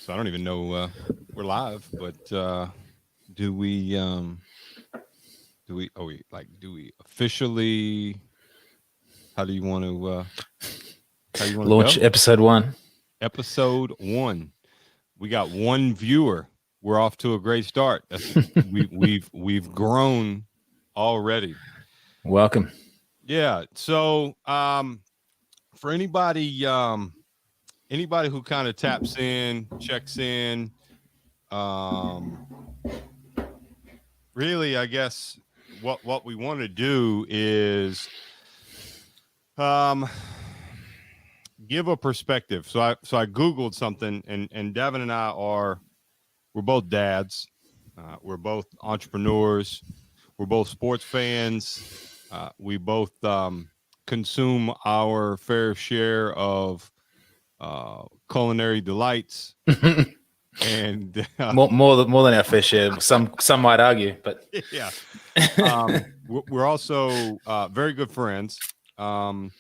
So I don't even know we're live, but do we do we officially how do you want to Launch go? episode 1. Episode 1. We got one viewer. We're off to a great start. We've grown already. Welcome. Yeah. So for anybody who kind of taps in, checks in, um really, I guess what we want to do is give a perspective. So I googled something, and Davin and we're both dads. We're both entrepreneurs. We're both sports fans. We both consume our fair share of culinary delights. And more than our fair share. Some might argue, but yeah, we're also very good friends. But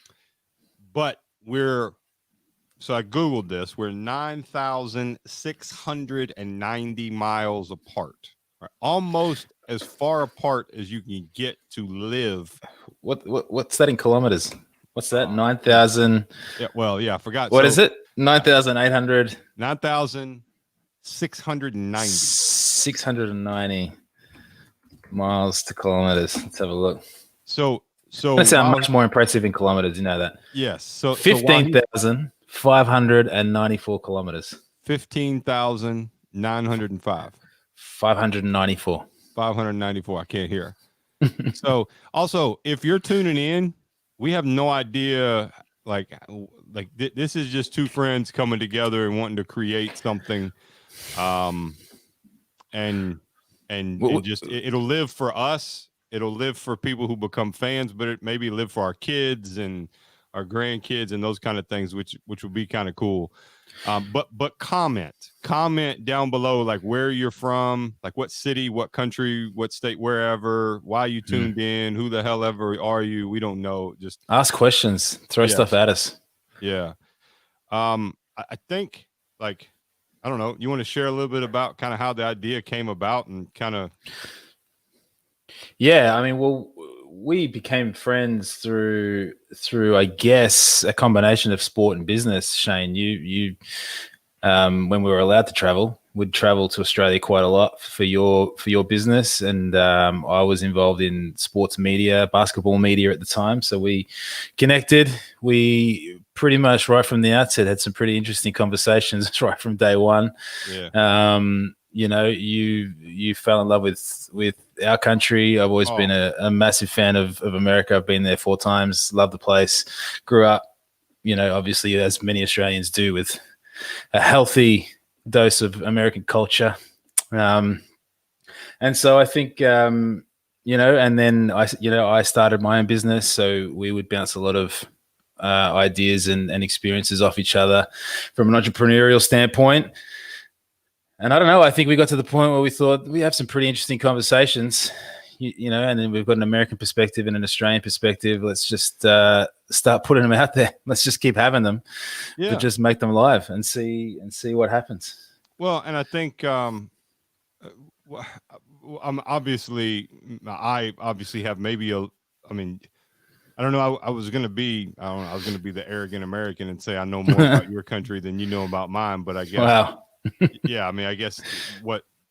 so I googled this. We're 9,690 miles apart, right? Almost as far apart as you can get to live. What's that in kilometers? What's that? 9,000. Yeah, well, yeah, I forgot. What is it? 9,800. 9,690. 690 miles to kilometers. Let's have a look. So that sounds much more impressive in kilometers. You know that? Yes. So 15,594 kilometers. 15,905. 594. 594. I can't hear. So also, if you're tuning in, we have no idea. This is just two friends coming together and wanting to create something, and just it'll live for us. It'll live for people who become fans, but it maybe live for our kids and our grandkids and those kind of things, which would be kind of cool. But comment down below, like where you're from, like what city, what country, what state, wherever, why you tuned in, who the hell ever are you? We don't know. Just ask questions, throw stuff at us. Yeah. I think, like, I don't know, you want to share a little bit about kind of how the idea came about and kind of. Yeah, I mean, well, we became friends through I guess a combination of sport and business. Shane, you when we were allowed to travel, would travel to Australia quite a lot for your business, and I was involved in sports media, basketball media at the time. So we connected. We pretty much right from the outset had some pretty interesting conversations right from day one. Yeah. You know, you fell in love with our country. I've always been a massive fan of America. I've been there 4 times, love the place, grew up, you know, obviously as many Australians do, with a healthy dose of American culture. And so I think, you know, and then I started my own business. So we would bounce a lot of ideas and experiences off each other from an entrepreneurial standpoint. And I don't know, I think we got to the point where we thought we have some pretty interesting conversations, you know, and then we've got an American perspective and an Australian perspective. Let's just start putting them out there. Let's just keep having them, but just make them live and see what happens. Well, and I think I obviously have maybe I don't know. I was going to be the arrogant American and say I know more about your country than you know about mine, but I guess. Wow. Yeah, I mean, I guess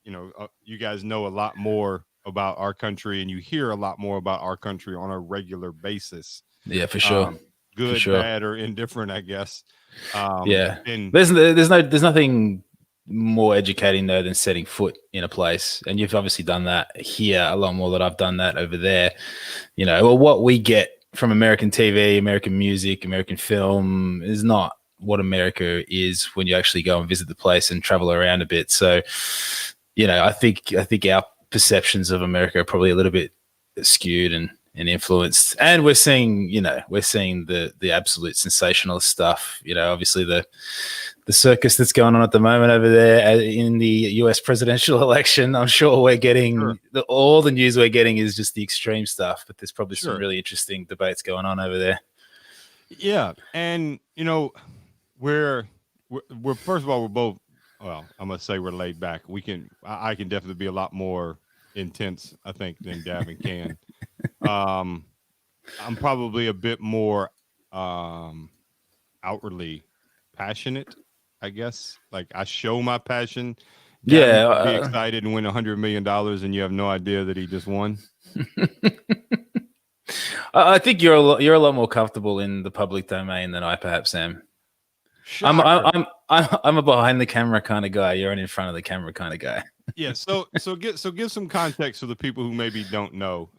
you guys know a lot more about our country, and you hear a lot more about our country on a regular basis. Yeah, for sure. Good, bad, or indifferent, I guess. Yeah. There's nothing more educating though than setting foot in a place, and you've obviously done that here a lot more than I've done that over there. You know, well, what we get from American TV, American music, American film is not what America is when you actually go and visit the place and travel around a bit. So, you know, I think our perceptions of America are probably a little bit skewed and influenced. And we're seeing the absolute sensational stuff. You know, obviously the circus that's going on at the moment over there in the US presidential election. I'm sure we're getting all the news we're getting is just the extreme stuff, but there's probably some really interesting debates going on over there. Yeah, and you know, we're first of all, we're both well, I'm gonna say we're laid back. I can definitely be a lot more intense, I think, than Davin can. Um, I'm probably a bit more um outwardly passionate, I guess. Like I show my passion. Davin Yeah, could be excited and win $100 million, and you have no idea that he just won. I think you're a lot more comfortable in the public domain than I perhaps am. Shocker. I'm a behind the camera kind of guy. You're an in front of the camera kind of guy. Yeah, give some context for the people who maybe don't know.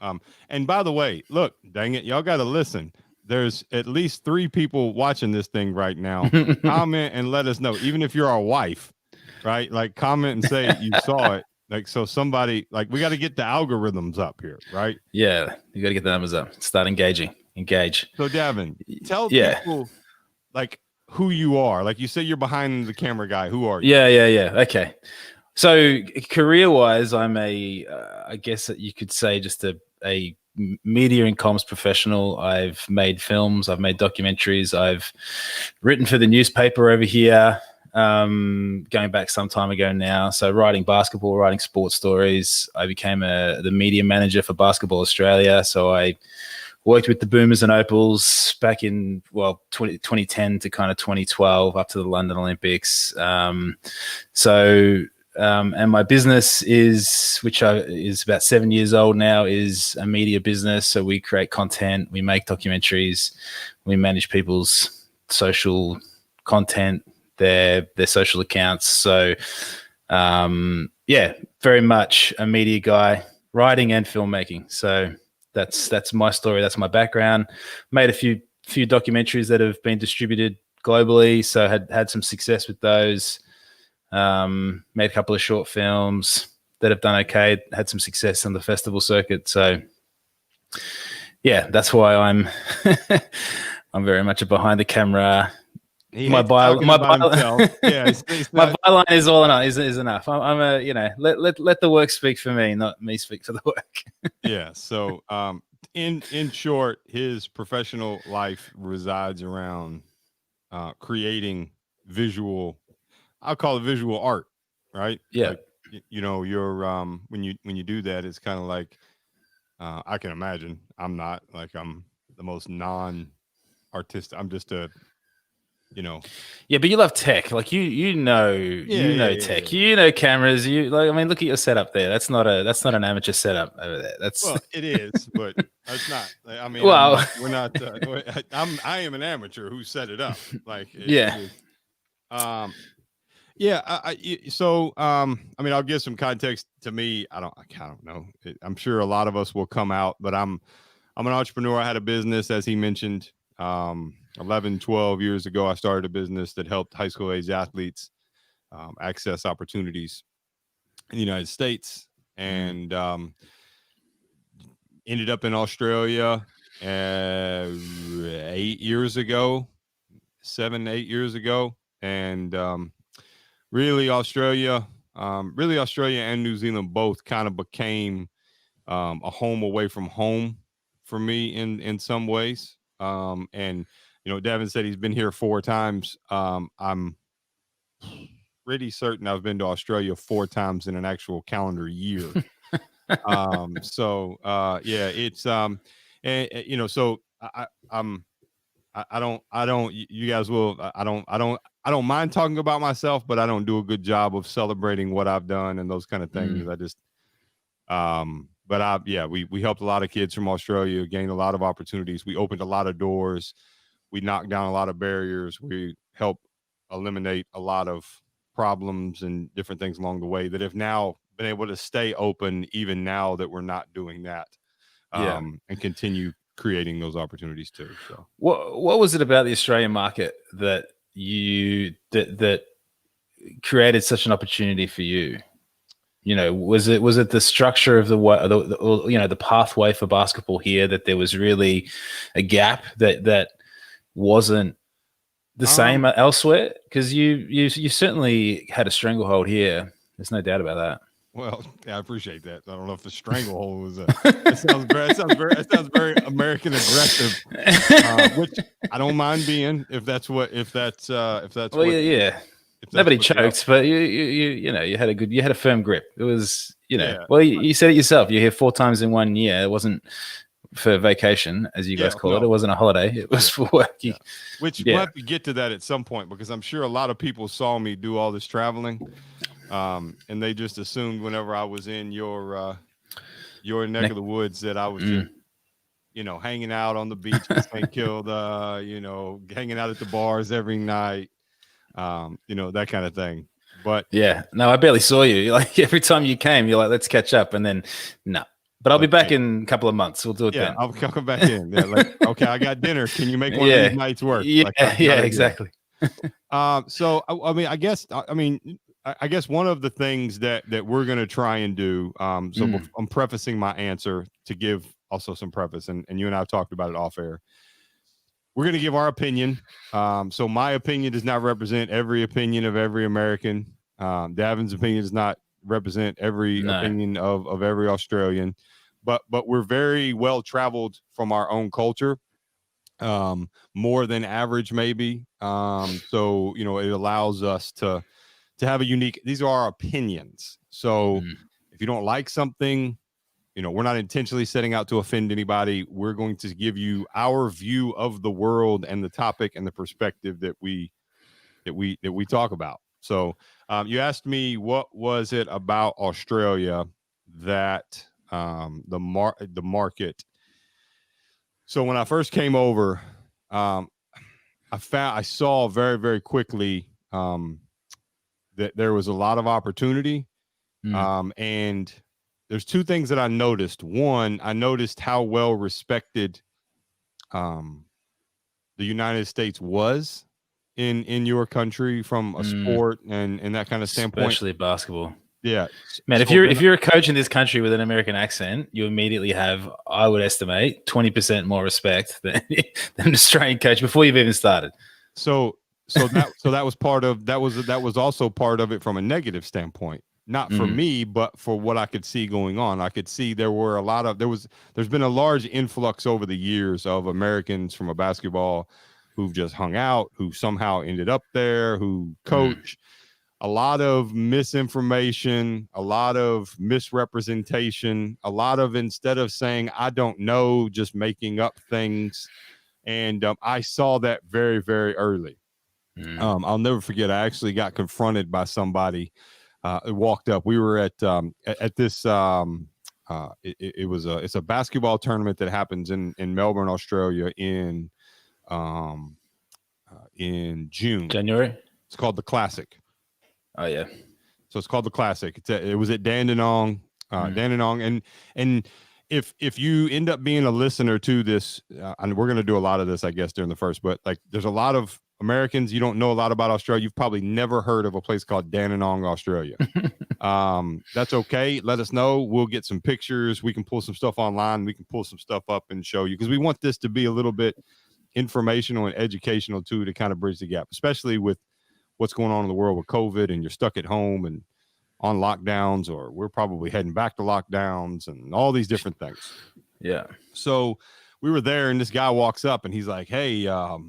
And by the way, look, dang it, y'all got to listen. There's at least 3 people watching this thing right now. Comment and let us know, even if you're our wife, right? Like comment and say you saw it. Like so, somebody like we got to get the algorithms up here, right? Yeah, you got to get the numbers up. Start engaging. Engage. So, Davin, tell people like who you are. Like you say, you're behind the camera guy. Who are you? Yeah. Okay. So career-wise, I'm I guess that you could say just a media and comms professional. I've made films, I've made documentaries, I've written for the newspaper over here, going back some time ago now. So writing basketball, writing sports stories. I became the media manager for Basketball Australia. So I worked with the Boomers and Opals back in 2010 to kind of 2012 up to the London Olympics. And my business is about 7 years old now, is a media business. So we create content, we make documentaries, we manage people's social content, their social accounts. So very much a media guy, writing and filmmaking. So that's my story. That's my background. Made a few documentaries that have been distributed globally. So had some success with those. Made a couple of short films that have done okay. Had some success on the festival circuit. So yeah, that's why I'm I'm very much a behind the camera. My byline is all enough. Is enough. I'm a let the work speak for me, not me speak for the work. Yeah. So in short, his professional life resides around creating visual. I'll call it visual art, right? Yeah. Like, you're when you do that, it's kind of like I can imagine. I'm not like I'm the most non-artistic. I'm just a Yeah, but you love tech. Like you know tech. Yeah. You know cameras. Look at your setup there. That's not an amateur setup over there. It is, but it's not. I mean, we're not. I am an amateur who set it up. Like I'll give some context to me. I don't know. I'm sure a lot of us will come out, but I'm an entrepreneur. I had a business, as he mentioned. 11, 12 years ago, I started a business that helped high school age athletes access opportunities in the United States, and ended up in Australia 8 years ago, 7, 8 years ago. And really Australia and New Zealand both kind of became a home away from home for me in some ways. And Davin said he's been here 4 times. I'm pretty certain I've been to Australia 4 times in an actual calendar year. It's so I don't you guys will I don't mind talking about myself, but I don't do a good job of celebrating what I've done and those kind of things. I just we helped a lot of kids from Australia, gained a lot of opportunities. We opened a lot of doors. We knocked down a lot of barriers. We helped eliminate a lot of problems and different things along the way that have now been able to stay open even now that we're not doing that, and continue creating those opportunities too. So what was it about the Australian market that that created such an opportunity for you? Was it the structure of the pathway for basketball here, that there was really a gap that wasn't the same elsewhere? Because you certainly had a stranglehold here. There's no doubt about that. Well, I appreciate that. I don't know if the stranglehold was it sounds very American aggressive, which I don't mind being if that's what. Yeah. If that's Nobody what you're up. choked, but you know, you had a firm grip. It was, you know, Yeah. well, you said it yourself. You're here 4 times in 1 year. It wasn't for vacation, as you guys call it. No. It wasn't a holiday. It was for work. Yeah. Which we'll have to get to that at some point, because I'm sure a lot of people saw me do all this traveling, and they just assumed whenever I was in your neck of the woods that I was just, you know, hanging out on the beach in St. Kilda, you know, hanging out at the bars every night, you know, that kind of thing. But yeah, no, I barely saw you. Like every time you came, you're like, let's catch up, and then no. But I'll be back in a couple of months. We'll do it then. I'll come back in. Yeah, like, okay, I got dinner. Can you make one of these nights work? Yeah, like, exactly. So I mean, I guess one of the things that we're going to try and do. So I'm prefacing my answer to give also some preface, and you and I have talked about it off air. We're going to give our opinion. So my opinion does not represent every opinion of every American. Davin's opinion does not represent every opinion of every Australian. But we're very well traveled from our own culture, more than average, maybe. So, you know, it allows us to have a unique. These are our opinions. So if you don't like something, you know, we're not intentionally setting out to offend anybody. We're going to give you our view of the world and the topic and the perspective that we talk about. So you asked me, what was it about Australia that the market. So when I first came over, I saw very, very quickly that there was a lot of opportunity. And there's 2 things that I noticed. One, I noticed how well respected the United States was in your country from a sport and that kind of standpoint, especially basketball. Yeah, man. If you're a coach in this country with an American accent, you immediately have, I would estimate, 20% more respect than an Australian coach before you've even started. So that was part of that was also part of it from a negative standpoint. Not for me, but for what I could see going on. I could see there were there's been a large influx over the years of Americans from a basketball who've just hung out, who somehow ended up there, who coach. A lot of misinformation, a lot of misrepresentation, a lot of, instead of saying, I don't know, just making up things. And I saw that very, very early. I'll never forget, I actually got confronted by somebody. Walked up. We were at this. It's a basketball tournament that happens in Melbourne, Australia, in June. January. It's called the Classic. Oh yeah. So it's called the Classic. It was at Dandenong, Dandenong, and if you end up being a listener to this, and we're going to do a lot of this, I guess, during the first, but like, there's a lot of Americans, you don't know a lot about Australia. You've probably never heard of a place called Dandenong, Australia. That's okay. Let us know. We'll get some pictures. We can pull some stuff online. We can pull some stuff up and show you, because we want this to be a little bit informational and educational too, to kind of bridge the gap, especially with what's going on in the world with COVID, and you're stuck at home and on lockdowns, or we're probably heading back to lockdowns and all these different things. Yeah. So we were there, and this guy walks up and he's like, hey, are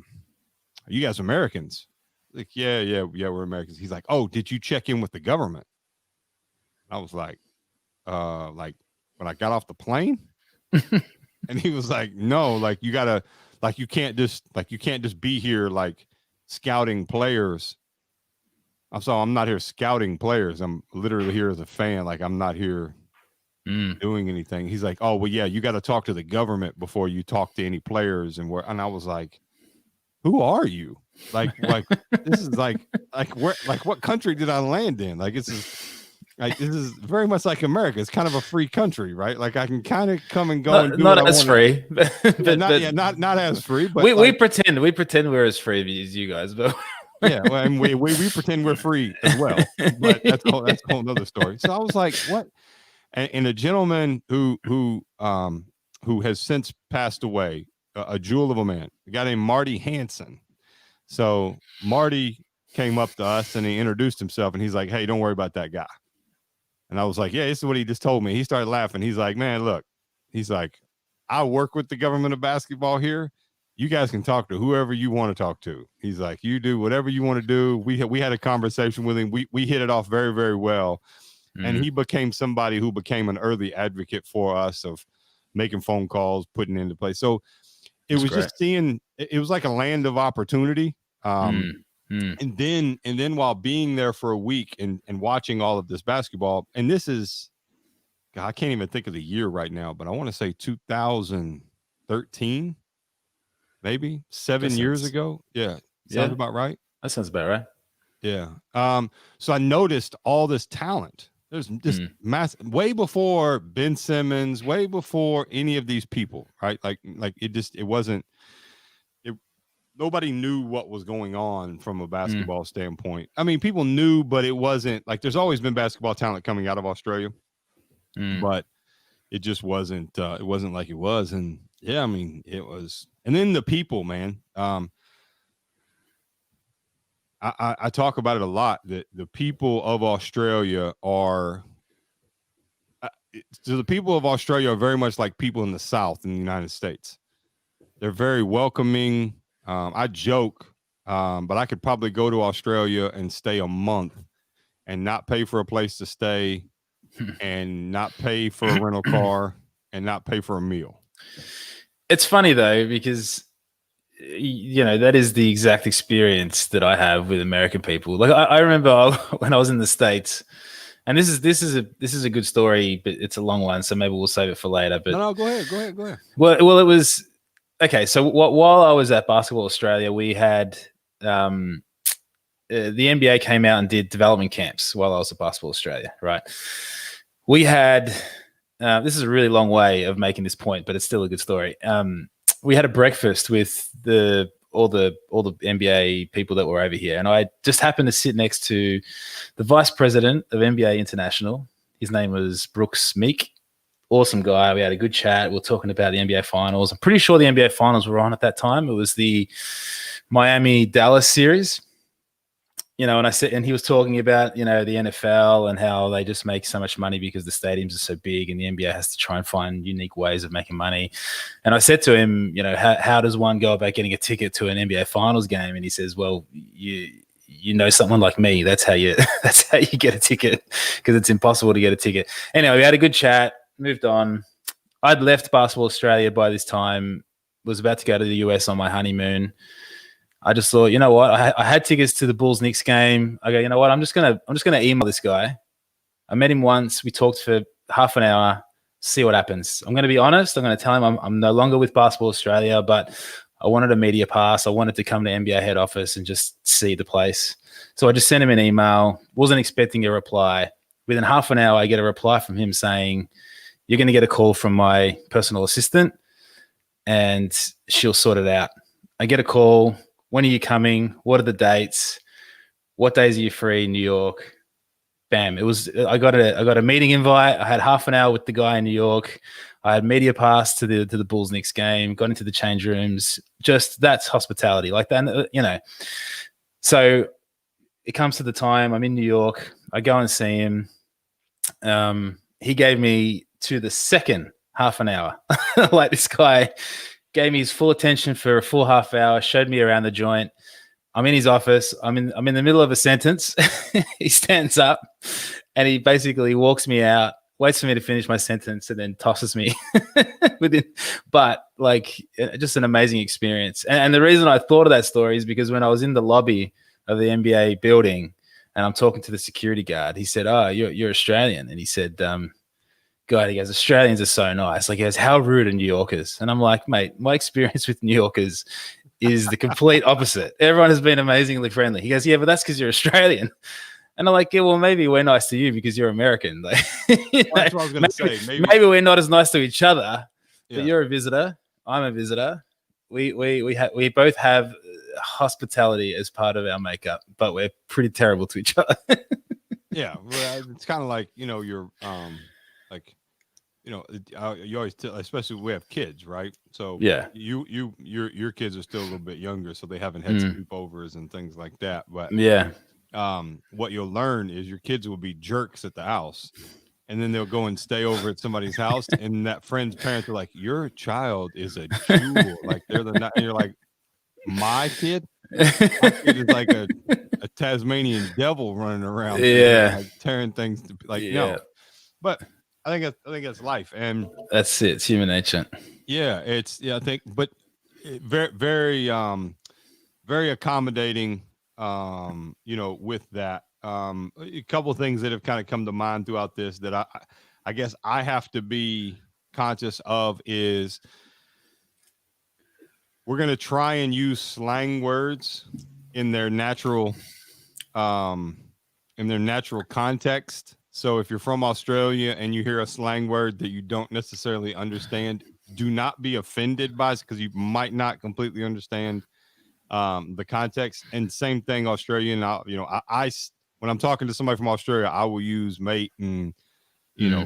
you guys Americans? Like, yeah, we're Americans. He's like, oh, did you check in with the government? I was like when I got off the plane? And he was like, no, like, you gotta, like, you can't just be here like scouting players. I'm not here scouting players. I'm literally here as a fan. Like, I'm not here doing anything. He's like, oh, well, yeah, you got to talk to the government before you talk to any players. And I was like, who are you? Like this is like where, like, what country did I land in? Like, this is very much like America. It's kind of a free country, right? Like, I can kind of come and go. Not as free, but not as free. But we pretend we're as free as you guys, but yeah, well, and we pretend we're free as well. But that's a whole another story. So I was like, what? And a gentleman who has since passed away, a jewel of a man, a guy named Marty Hansen. So Marty came up to us and he introduced himself, and he's like, hey, don't worry about that guy. And I was like, yeah, this is what he just told me. He started laughing. He's like, man, look, he's like, I work with the government of basketball here. you guys can talk to whoever you want to talk to. He's like, you do whatever you want to do. We had a conversation with him. We hit it off very, very well. And he became somebody who became an early advocate for us of making phone calls, putting into place. So it was just seeing, it was like a land of opportunity. And then while being there for a week and watching all of this basketball, and this is, God, I can't even think of the year right now, but I want to say 2013, maybe 7 years ago. Yeah. Sounds about right. That sounds about right. Yeah. So I noticed all this talent. There's just way before Ben Simmons, way before any of these people, right? Like it wasn't, nobody knew what was going on from a basketball standpoint. I mean, people knew, but it wasn't like, there's always been basketball talent coming out of Australia, but it just wasn't, it wasn't like it was. And yeah, I mean, it was, and then the people, man, I talk about it a lot, that the people of Australia are, so the people of Australia are very much like people in the South in the United States. They're very welcoming. I joke, but I could probably go to Australia and stay a month and not pay for a place to stay and not pay for a rental car and not pay for a meal. It's funny though, because that is the exact experience that I have with American people. Like I remember when I was in the States, and this is a good story, but it's a long one, so maybe we'll save it for later. But no, go ahead. Well, it was okay. So while I was at Basketball Australia, we had the NBA came out and did development camps while I was at Basketball Australia. Right? We had this is a really long way of making this point, but it's still a good story. We had a breakfast with all the NBA people that were over here, and I just happened to sit next to the vice president of NBA International. His name was Brooks Meek. Awesome guy. We had a good chat. We were talking about the NBA Finals. I'm pretty sure the NBA Finals were on at that time. It was the Miami-Dallas series. And he was talking about, the NFL and how they just make so much money because the stadiums are so big and the NBA has to try and find unique ways of making money. And I said to him, how does one go about getting a ticket to an NBA Finals game? And he says, well, you know someone like me. That's how you get a ticket, because it's impossible to get a ticket. Anyway, we had a good chat, moved on. I'd left Basketball Australia by this time, was about to go to the US on my honeymoon. I just thought, you know what? I had tickets to the Bulls-Knicks game. I go, you know what? I'm just gonna email this guy. I met him once. We talked for half an hour. See what happens. I'm going to be honest. I'm going to tell him I'm no longer with Basketball Australia, but I wanted a media pass. I wanted to come to NBA head office and just see the place. So I just sent him an email. Wasn't expecting a reply. Within half an hour, I get a reply from him saying, "You're going to get a call from my personal assistant, and she'll sort it out." I get a call. When are you coming? What are the dates? What days are you free in New York? Bam. I got a meeting invite. I had half an hour with the guy in New York. I had media pass to the Bulls-Knicks game, got into the change rooms. Just that's hospitality like that, So it comes to the time I'm in New York. I go and see him. He gave me to the second half an hour. Like, this guy gave me his full attention for a full half hour, showed me around the joint. I'm in his office. I'm in the middle of a sentence. He stands up and he basically walks me out, waits for me to finish my sentence, and then tosses me within. But just an amazing experience. And the reason I thought of that story is because when I was in the lobby of the NBA building and I'm talking to the security guard, he said, "Oh, you're Australian." And he said, God, he goes, "Australians are so nice." Like, he goes, "How rude are New Yorkers?" And I'm like, "Mate, my experience with New Yorkers is the complete opposite. Everyone has been amazingly friendly." He goes, "Yeah, but that's because you're Australian." And I'm like, "Yeah, well, maybe we're nice to you because you're American." Like, that's what I was going to say. Maybe we're not as nice to each other, but you're a visitor. I'm a visitor. We both have hospitality as part of our makeup, but we're pretty terrible to each other. Yeah, well, it's kind of like, you're you always tell, especially we have kids, right? So yeah, your kids are still a little bit younger, so they haven't had sleepovers and things like that. But yeah, what you'll learn is your kids will be jerks at the house, and then they'll go and stay over at somebody's house, and that friend's parents are like, "Your child is a jewel." Like they're the and you're like, "My kid? My kid is like a Tasmanian devil running around here, like tearing things to like no." But I think that's life, and that's it. It's human nature. Yeah, I think, but very very accommodating. With that, a couple of things that have kind of come to mind throughout this that I guess I have to be conscious of is we're going to try and use slang words in their natural context. So if you're from Australia and you hear a slang word that you don't necessarily understand, do not be offended by it because you might not completely understand the context. And same thing, Australian. I when I'm talking to somebody from Australia, I will use mate and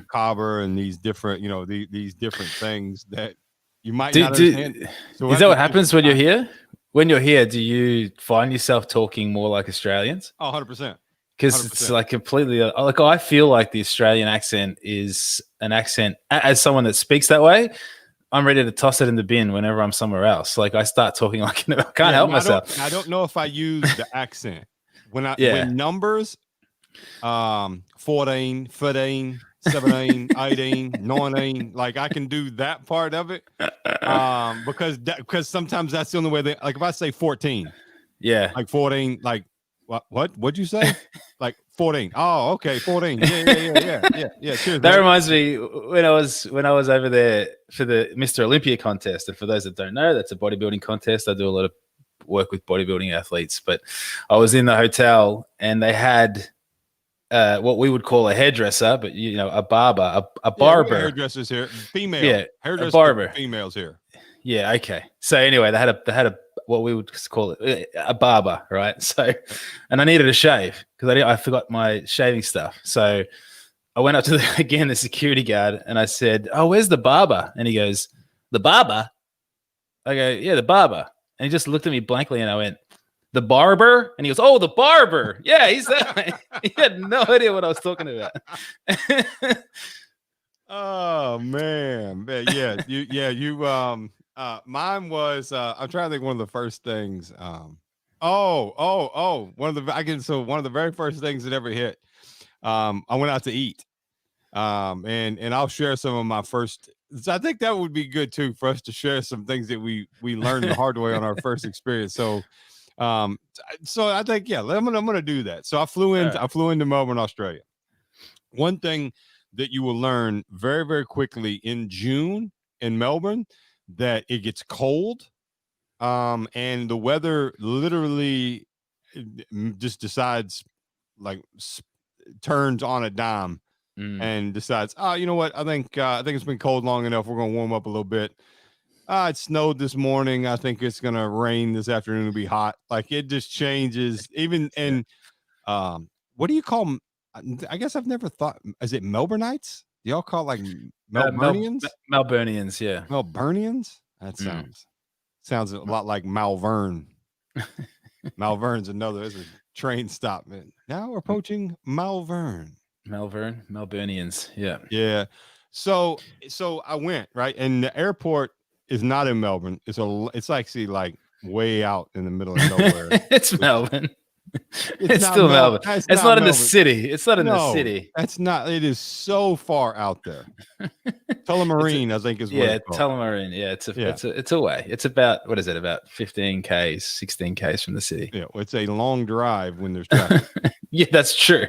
cobber and these different these different things that you might not understand. So is that what happens when you're here? When you're here, do you find yourself talking more like Australians? Oh, 100%. Because it's like completely like I feel like the Australian accent is an accent. As someone that speaks that way, I'm ready to toss it in the bin whenever I'm somewhere else. Like I start talking like I can't help myself. I don't know if I use the accent when numbers 14, 15, 17, 18, 19, like I can do that part of it. Because sometimes that's the only way like if I say 14, like 14, like what'd you say? Like 14. Oh, okay, 14. Yeah. Cheers, that reminds me when I was over there for the Mr. Olympia contest, and for those that don't know, that's a bodybuilding contest. I do a lot of work with bodybuilding athletes, but I was in the hotel and they had what we would call a hairdresser, but a barber, a barber. Hairdressers here, female. Yeah, hairdresser, a barber. Females here. Yeah, okay. So anyway, they had a what we would call it a barber, right? So, and I needed a shave because I forgot my shaving stuff. So I went up to the security guard and I said, "Oh, where's the barber?" And he goes, "The barber?" I go, "Yeah, the barber." And he just looked at me blankly and I went, "The barber?" And he goes, "Oh, the barber. Yeah, he's that way." He had no idea what I was talking about. Oh man. Mine was I'm trying to think one of the first things. One of the very first things that ever hit. I went out to eat. And I'll share some of my first. So I think that would be good too for us to share some things that we learned the hard way on our first experience. So I think I'm gonna do that. So I flew into Melbourne, Australia. One thing that you will learn very, very quickly in June in Melbourne, that it gets cold, and the weather literally just decides, like turns on a dime and decides, oh, you know what? I think it's been cold long enough. We're going to warm up a little bit. It snowed this morning. I think it's going to rain this afternoon. It'll be hot. Like it just changes even. And what do you call them? I guess I've never thought. Is it Melbourneites? Do y'all call it like Melburnians? Melburnians, yeah. Melburnians? That sounds a lot like Malvern. Malvern's there's a train stop. Now we're approaching Malvern. Melburnians, yeah. Yeah. So I went, right? And the airport is not in Melbourne. It's actually like way out in the middle of nowhere. It's Melbourne. It's still Melbourne. It's not in the city. It's not in the city. That's not. It is so far out there. Tullamarine, I think is what it's called. Tullamarine. Yeah, it's away. It's about, what is it? About 15 k's, 16 k's from the city. Yeah, well, it's a long drive when there's traffic. Yeah, that's true.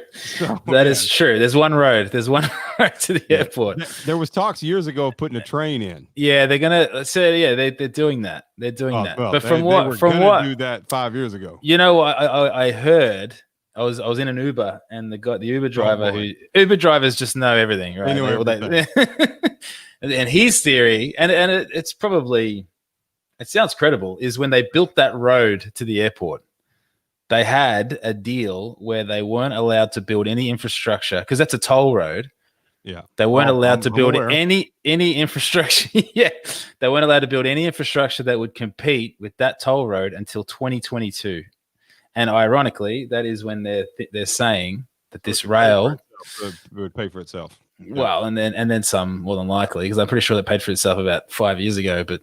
That is true. There's one road. There's one road to the airport. There was talks years ago of putting a train in. Yeah, they're gonna say. Yeah, they're doing that. They're doing that. Well, but they were do that 5 years ago. You know, I heard. I was in an Uber, and the Uber driver Uber drivers just know everything, right? They know everything. And his theory, and it's probably, it sounds credible, is when they built that road to the airport, they had a deal where they weren't allowed to build any infrastructure because that's a toll road. Yeah, they weren't allowed to build any infrastructure. Yeah, they weren't allowed to build any infrastructure that would compete with that toll road until 2022. And ironically, that is when they're saying that this rail would pay for itself. Well, and then some, more than likely, because I'm pretty sure that paid for itself about 5 years ago. But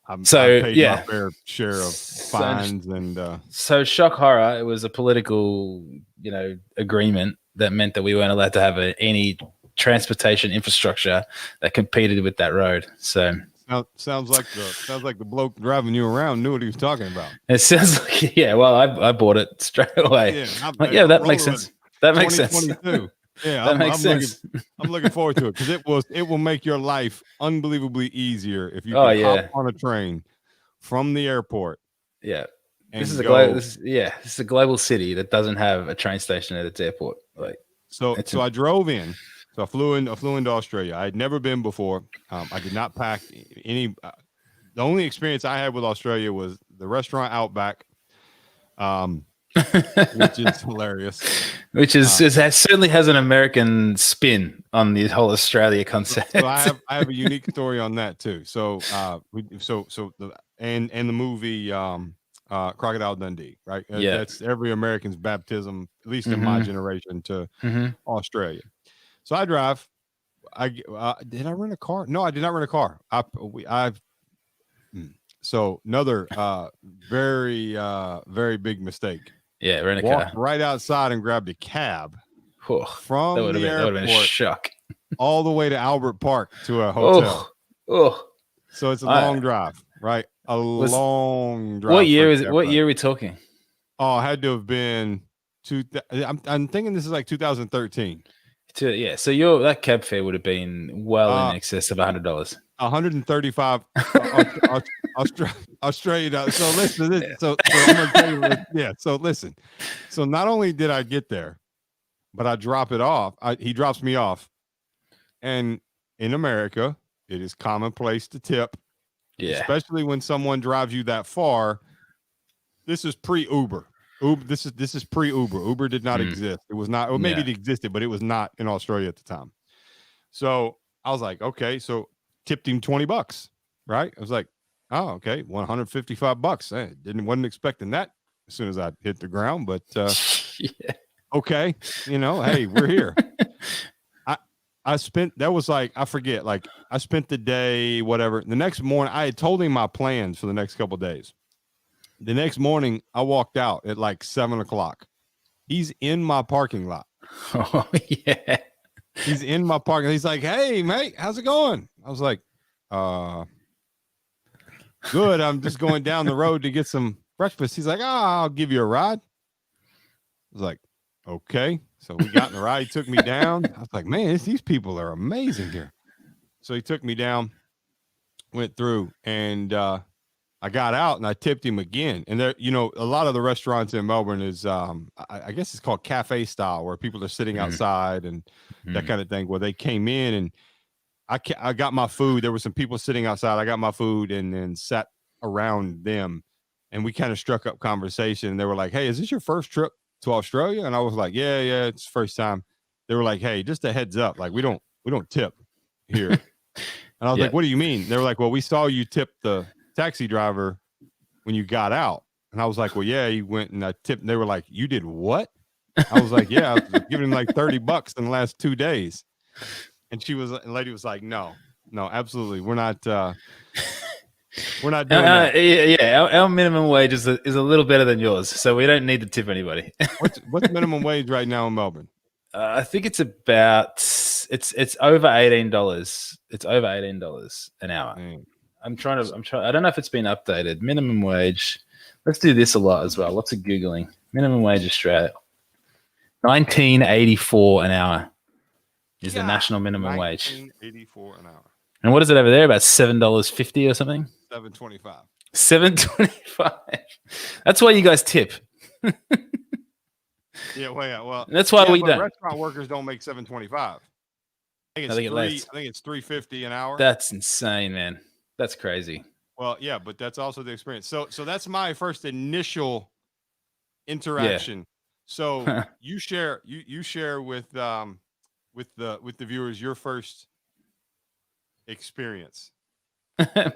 I've paid my fair share of fines So shock horror. It was a political, agreement that meant that we weren't allowed to have any transportation infrastructure that competed with that road. So sounds like the bloke driving you around knew what he was talking about. It sounds like, yeah. Well, I bought it straight away. Yeah, that makes sense. That makes sense. Yeah, that makes sense. I'm looking forward to it because it will make your life unbelievably easier if you can hop on a train from the airport. Yeah, this is a global city that doesn't have a train station at its airport. So I drove in. So I flew into Australia. I had never been before. I did not pack any. The only experience I had with Australia was the restaurant Outback. Which is hilarious. Which is certainly has an American spin on the whole Australia concept. So I have a unique story on that too. So the movie Crocodile Dundee, right? Yeah, that's every American's baptism, at least in my generation, to Australia. So I drive. Did I rent a car? No, I did not rent a car. So another very very big mistake. Yeah, rent a car. Walked right outside and grabbed a cab from the airport. That would have been a shock. All the way to Albert Park to a hotel. So it's a long drive, right? Long drive. What year is it? What year are we talking? Oh, it had to have been I'm thinking this is like 2013. Yeah, so that cab fare would have been well in excess of $100. 135 Australian dollars. So listen to this. So I'm gonna tell you, so listen. So not only did I get there, but I drop it off. He drops me off. And in America, it is commonplace to tip. Yeah. Especially when someone drives you that far. This is pre-Uber. This is pre-Uber. Uber did not exist. It was not, or maybe it existed, but it was not in Australia at the time. So I was like, okay, so tipped him $20, right? I was like, oh, okay, $155. I wasn't expecting that as soon as I hit the ground, but okay, hey, we're here. I spent I spent the day, whatever. The next morning, I had told him my plans for the next couple of days. The next morning, I walked out at like 7:00. He's in my parking lot. Oh, yeah. He's in my parking lot. He's like, hey, mate, how's it going? I was like, good. I'm just going down the road to get some breakfast. He's like, I'll give you a ride. I was like, okay. So we got in the ride. He took me down. I was like, man, these people are amazing here. So he took me down, went through, and I got out and I tipped him again. And there, a lot of the restaurants in Melbourne is, I guess it's called cafe style, where people are sitting outside and that kind of thing. Where they came in and I got my food. There were some people sitting outside. I got my food and then sat around them, and we kind of struck up conversation. And they were like, "Hey, is this your first trip to Australia?" And I was like, "Yeah, it's first time." They were like, "Hey, just a heads up, like we don't tip here." And I was like, "What do you mean?" They were like, "Well, we saw you tip the taxi driver when you got out." And I was like, "Well, yeah, you went and I tipped." And they were like, "You did what?" I was like, "Yeah, I was giving him like $30 in the last 2 days." And the lady was like, no, absolutely. We're not doing that. Our minimum wage is a little better than yours. So we don't need to tip anybody. What's minimum wage right now in Melbourne? I think it's about, it's over $18. It's over $18 an hour. Dang. I'm trying. I don't know if it's been updated. Minimum wage. Let's do this a lot as well. Lots of Googling. Minimum wage Australia. $19.84 an hour is the national minimum wage. $19.84 an hour. And what is it over there? About $7.50 or something? $7.25. $7.25. That's why you guys tip. Yeah, well, that's why we don't. Restaurant workers don't make $7.25. I think it's $3.50 an hour. That's insane, man. That's crazy. Well, yeah, but that's also the experience. So that's my first initial interaction. Yeah. So you share with the viewers your first experience.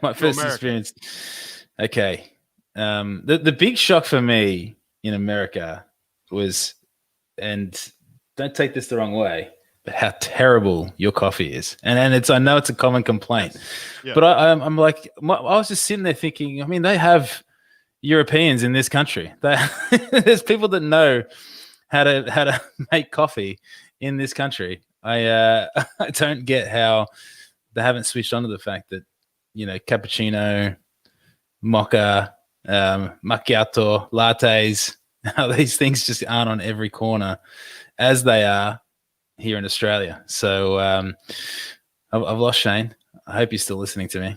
My first experience. Okay. The big shock for me in America was, and don't take this the wrong way, how terrible your coffee is. And it's, I know it's a common complaint, Yeah. but I'm like, I was just sitting there thinking, I mean, they have Europeans in this country. There's people that know how to make coffee in this country. I don't get how they haven't switched on to the fact that, you know, cappuccino, mocha, macchiato, lattes, how these things just aren't on every corner as they are here in Australia. So I've lost Shane. I hope you're still listening to me.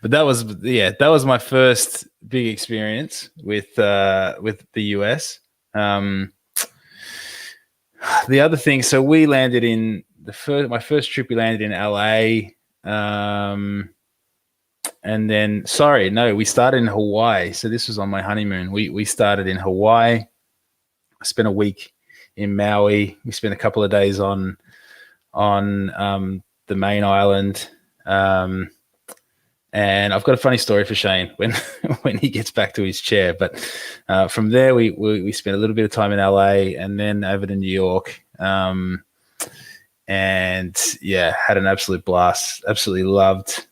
But that was my first big experience with the US. The other thing, so we landed in my first trip. We landed in LA, and then we started in Hawaii. So this was on my honeymoon. We started in Hawaii. I spent a week in Maui. We spent a couple of days on the main island. And I've got a funny story for Shane when he gets back to his chair. But from there, we spent a little bit of time in LA and then over to New York. And yeah, had an absolute blast. Absolutely loved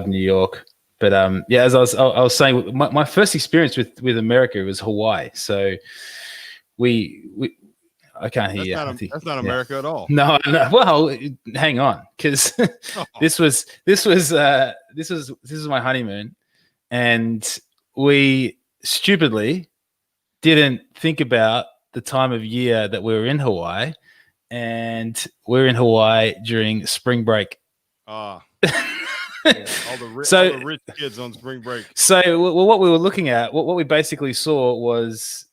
New York. But yeah, as I was saying, my first experience with America was Hawaii. So I can't hear you. That's not America at all. No. Well, hang on, because this was my honeymoon, and we stupidly didn't think about the time of year that we were in Hawaii, and we're in Hawaii during spring break. All the rich kids on spring break. So, what we were looking at, what we basically saw was,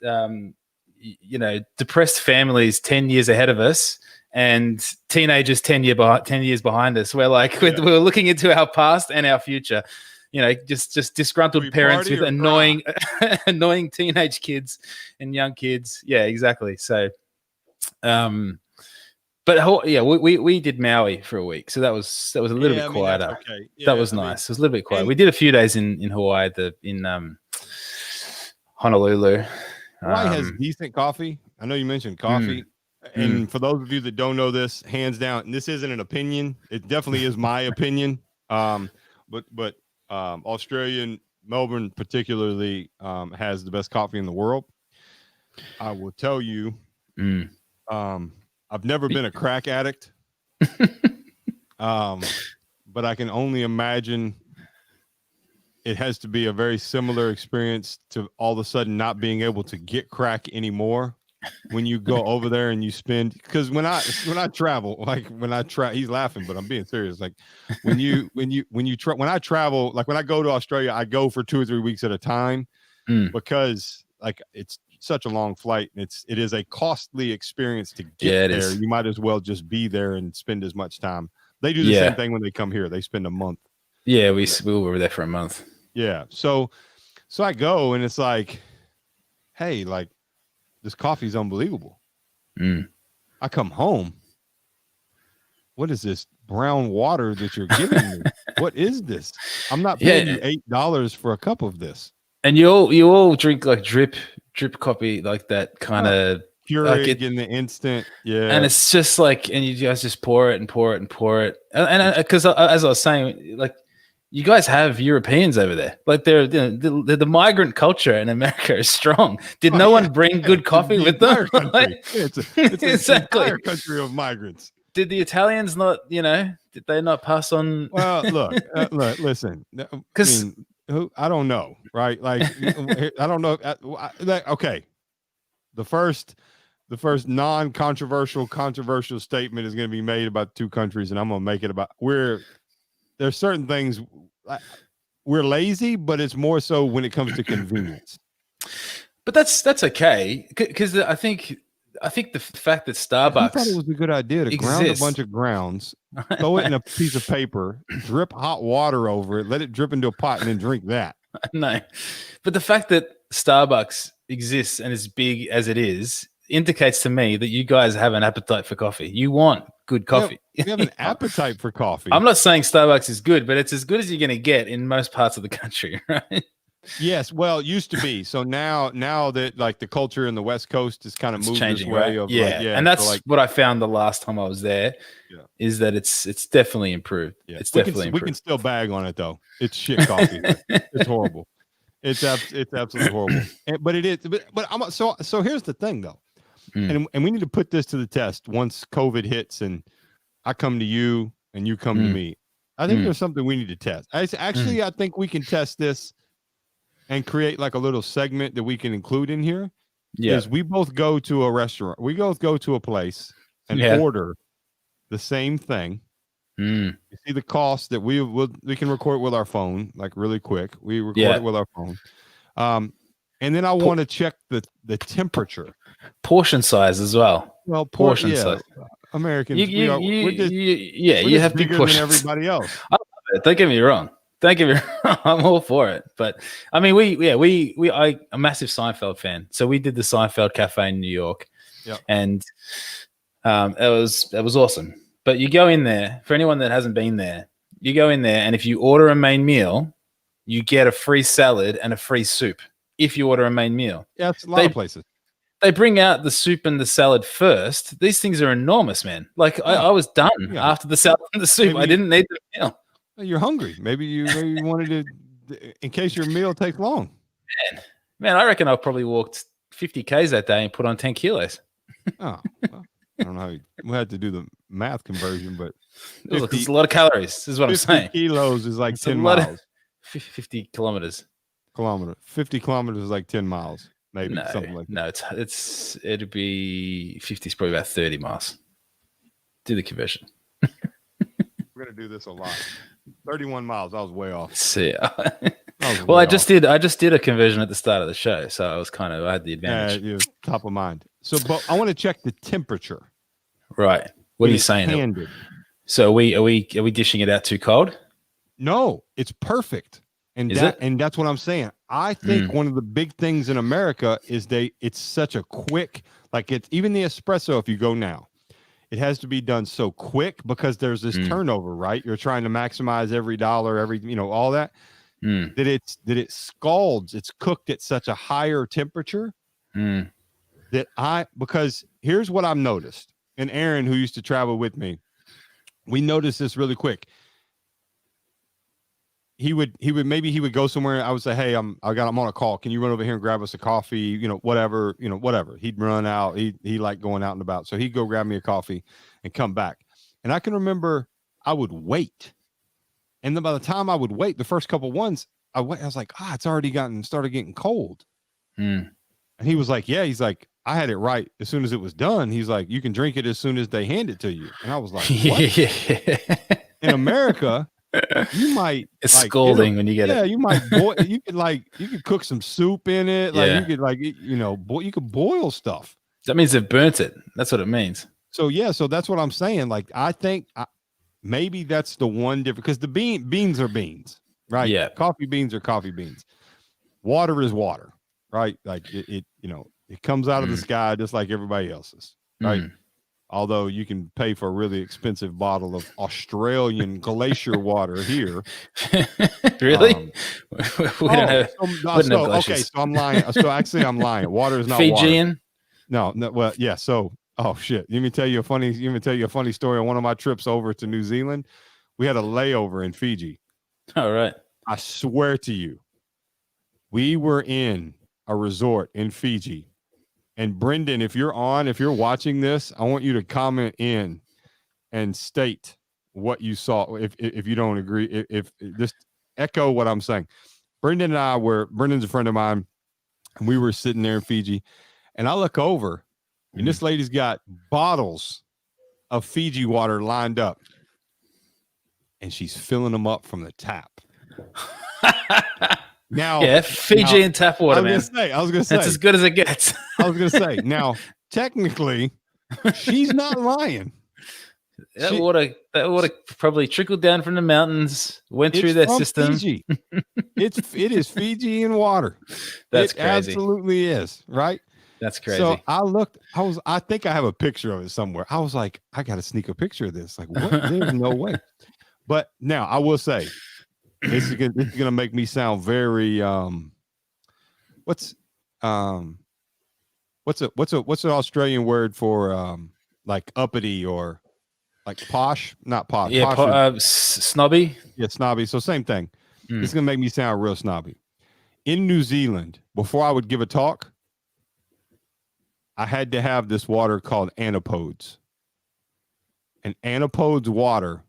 depressed families 10 years ahead of us and teenagers 10 years behind us. We're like, we were looking into our past and our future, just disgruntled parents with annoying teenage kids and young kids. Yeah, exactly. So, but yeah, we did Maui for a week. So that was a little bit quieter. Okay. Yeah, that was nice. It was a little bit quiet. We did a few days in Hawaii, in Honolulu. Hawaii has decent coffee. I know you mentioned coffee. And for those of you that don't know this, hands down, and this isn't an opinion. It definitely is my opinion. But Australia, Melbourne particularly, has the best coffee in the world. I will tell you, I've never been a crack addict. But I can only imagine it has to be a very similar experience to all of a sudden not being able to get crack anymore when you go over there and you spend, because when I travel, he's laughing, but I'm being serious. Like when I travel, like when I go to Australia, I go for 2 or 3 weeks at a time because like it's such a long flight and it is a costly experience to get there. You might as well just be there and spend as much time. They do the same thing when they come here. They spend a month. Yeah, we were there for a month. Yeah. So I go and it's like, hey, like this coffee's unbelievable. I come home. What is this brown water that you're giving me? What is this? I'm not paying you $8 for a cup of this. And you all drink like drip coffee, like that kind of Keurig in the instant. Yeah. And it's just like, and you guys just pour it and pour it and pour it. And because as I was saying, like, you guys have Europeans over there. Like the migrant culture in America is strong. Did no one bring good coffee with them? Right? It's exactly an entire country of migrants. Did the Italians not, did they not pass on? Well, look, listen, because I don't know, right? Like, I don't know. Okay. The first controversial statement is going to be made about 2 countries, and I'm going to make it about there's certain things we're lazy, but it's more so when it comes to convenience. But that's okay, because I think the fact that Starbucks, I thought it was a good idea to ground a bunch of grounds, throw it in a piece of paper, drip hot water over it, let it drip into a pot, and then drink that. No, but the fact that Starbucks exists and is big as it is indicates to me that you guys have an appetite for coffee. You want good coffee. We have an appetite for coffee. I'm not saying Starbucks is good, but it's as good as you're going to get in most parts of the country, right? Yes, well, it used to be. So now that like the culture in the West Coast is kind of moved changing, this way right? of Yeah, like, yeah, and so that's like, what I found the last time I was there. yeah, Is that it's definitely improved. yeah. It's We can definitely we can improved. still bag on it though. It's shit coffee. It's horrible. It's absolutely horrible. But it is. But I'm so here's the thing though, Mm, and we need to put this to the test once COVID hits and I come to you and you come to mm, me. I think mm, there's something we need to test. mm. I think we can test this and create like a little segment that we can include in here. Yeah, Is we both go to a restaurant, we both go to a place and yeah. order the same thing. Mm, You see the cost that we can record with our phone, like really quick. We record yeah. it with our phone. Um, and then I Po- want to check the temperature. portion size as well. Well, Portion yeah, size. You, Americans, you, you, yeah. we're You just have big bigger than portions. everybody else. I love it. Don't get me wrong. Don't get me wrong. I'm all for it. But I mean, I'm a massive Seinfeld fan. So we did the Seinfeld Cafe in New York, Yep. and it was awesome. But you go in there, for anyone that hasn't been there, you go in there, and if you order a main meal, you get a free salad and a free soup if you order a main meal. Yeah, it's a lot of places. They bring out the soup and the salad first. These things are enormous, man. Like I was done after the salad and the soup. Maybe, I didn't need the meal. You're hungry. Maybe you wanted to, in case your meal takes long. Man, I reckon I probably walked 50 Ks that day and put on 10 kilos. Oh, well, I don't know. We had to do the math conversion, but It's a lot of calories. This is what I'm 50 saying. kilos is like It's 10 miles. 50 kilometers. 50 kilometers is like 10 miles, maybe something like that. No, it'd be 50 is probably about 30 miles. Do the conversion. We're gonna do this a lot. 31 miles. I was way off. See, well, I just did a conversion at the start of the show, so I had the advantage. You're top of mind. So, but I want to check the temperature. Right. What are you saying? Handed. So are we dishing it out too cold? No, it's perfect. And that's what I'm saying. I think one of the big things in America is it's such a quick, like it's even the espresso. If you go now, it has to be done so quick because there's this turnover, right? You're trying to maximize every dollar, all that. That it scalds. It's cooked at such a higher temperature because here's what I've noticed. And Aaron, who used to travel with me, we noticed this really quick. He would go somewhere. I would say, hey, I'm on a call. Can you run over here and grab us a coffee? Whatever. He'd run out. He liked going out and about. So he'd go grab me a coffee and come back. And I can remember I would wait. And then by the time I would wait, the first couple ones, I was like, it's already started getting cold. And he was like, yeah, he's like, I had it right as soon as it was done. He's like, you can drink it as soon as they hand it to you. And I was like, what? In America, you might scalding when you get it. Yeah, you might boil. You could cook some soup in it. Like you could boil stuff. That means they've burnt it. That's what it means. So that's what I'm saying. Like I think maybe that's the one difference because the beans are beans, right? Yeah, coffee beans are coffee beans. Water is water, right? Like it comes out of the sky just like everybody else's, right? Although you can pay for a really expensive bottle of Australian glacier water here. Really? We don't have. Okay, so I'm lying. So actually, I'm lying. Water is not Fijian. Water. No. Well, yeah. So, oh shit. Let me tell you a funny story. On one of my trips over to New Zealand, we had a layover in Fiji. All right. I swear to you, we were in a resort in Fiji. And Brendan, if you're watching this, I want you to comment in and state what you saw. If you don't agree, if just echo what I'm saying. Brendan's a friend of mine, and we were sitting there in Fiji, and I look over, and this lady's got bottles of Fiji water lined up, and she's filling them up from the tap. Now, Fijian tap water, man. I was gonna say that's as good as it gets. I was gonna say now, technically, she's not lying. That water probably trickled down from the mountains, went through their system. Fiji. It is Fijian water. That's crazy. Absolutely is, right? That's crazy. So I think I have a picture of it somewhere. I was like, I gotta sneak a picture of this. Like, what? There's no way. But now I will say, this is gonna make me sound very what's um what's an Australian word for like uppity or like posh? Not posh. Yeah, Posh is, snobby. yeah, snobby. So same thing. This is Mm. gonna make me sound real snobby. In New Zealand, before I would give a talk, I had to have this water called Anapodes. And Anapodes water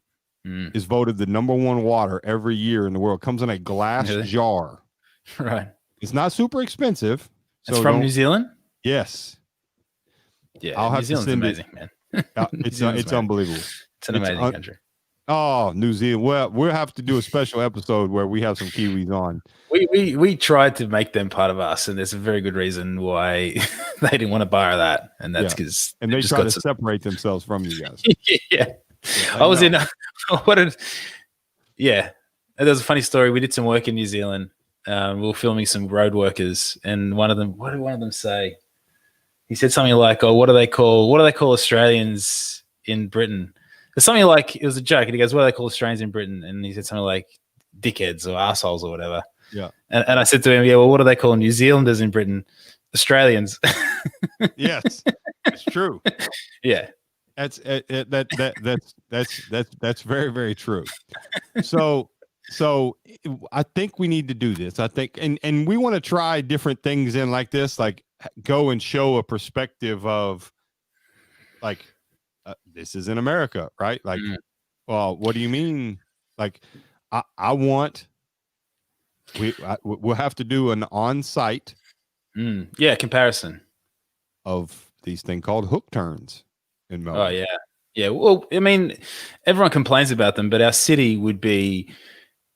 is voted the #1 water every year in the world. It comes in a glass Really? jar. Right. It's not super expensive. It's So from New Zealand? yes. Yeah, I'll New have to Zealand's send it. amazing, man. New Zealand's It's amazing. unbelievable. It's an amazing country. Oh, New Zealand. Well, we'll have to do a special episode where we have some Kiwis on. We tried to make them part of us, and there's a very good reason why they didn't want to buy that, and that's because and they try to separate themselves from you guys. Yeah. I was in what did yeah. There was a funny story. We did some work in New Zealand. We were filming some road workers, and what did one of them say? He said something like, "Oh, what do they call Australians in Britain?" There's something like, it was a joke, and he goes, "What do they call Australians in Britain?" And he said something like dickheads or assholes or whatever. Yeah. And I said to him, "Yeah, well, what do they call New Zealanders in Britain? Australians." Yes, it's true. Yeah. That's very, very true. So I think we need to do this. I think, and we want to try different things in like this, like go and show a perspective of like this is in America, right? Like, well, what do you mean? Like, I want we'll have to do an on-site comparison of these thing called hook turns in Melbourne. Oh yeah. Well, I mean, everyone complains about them, but our city would be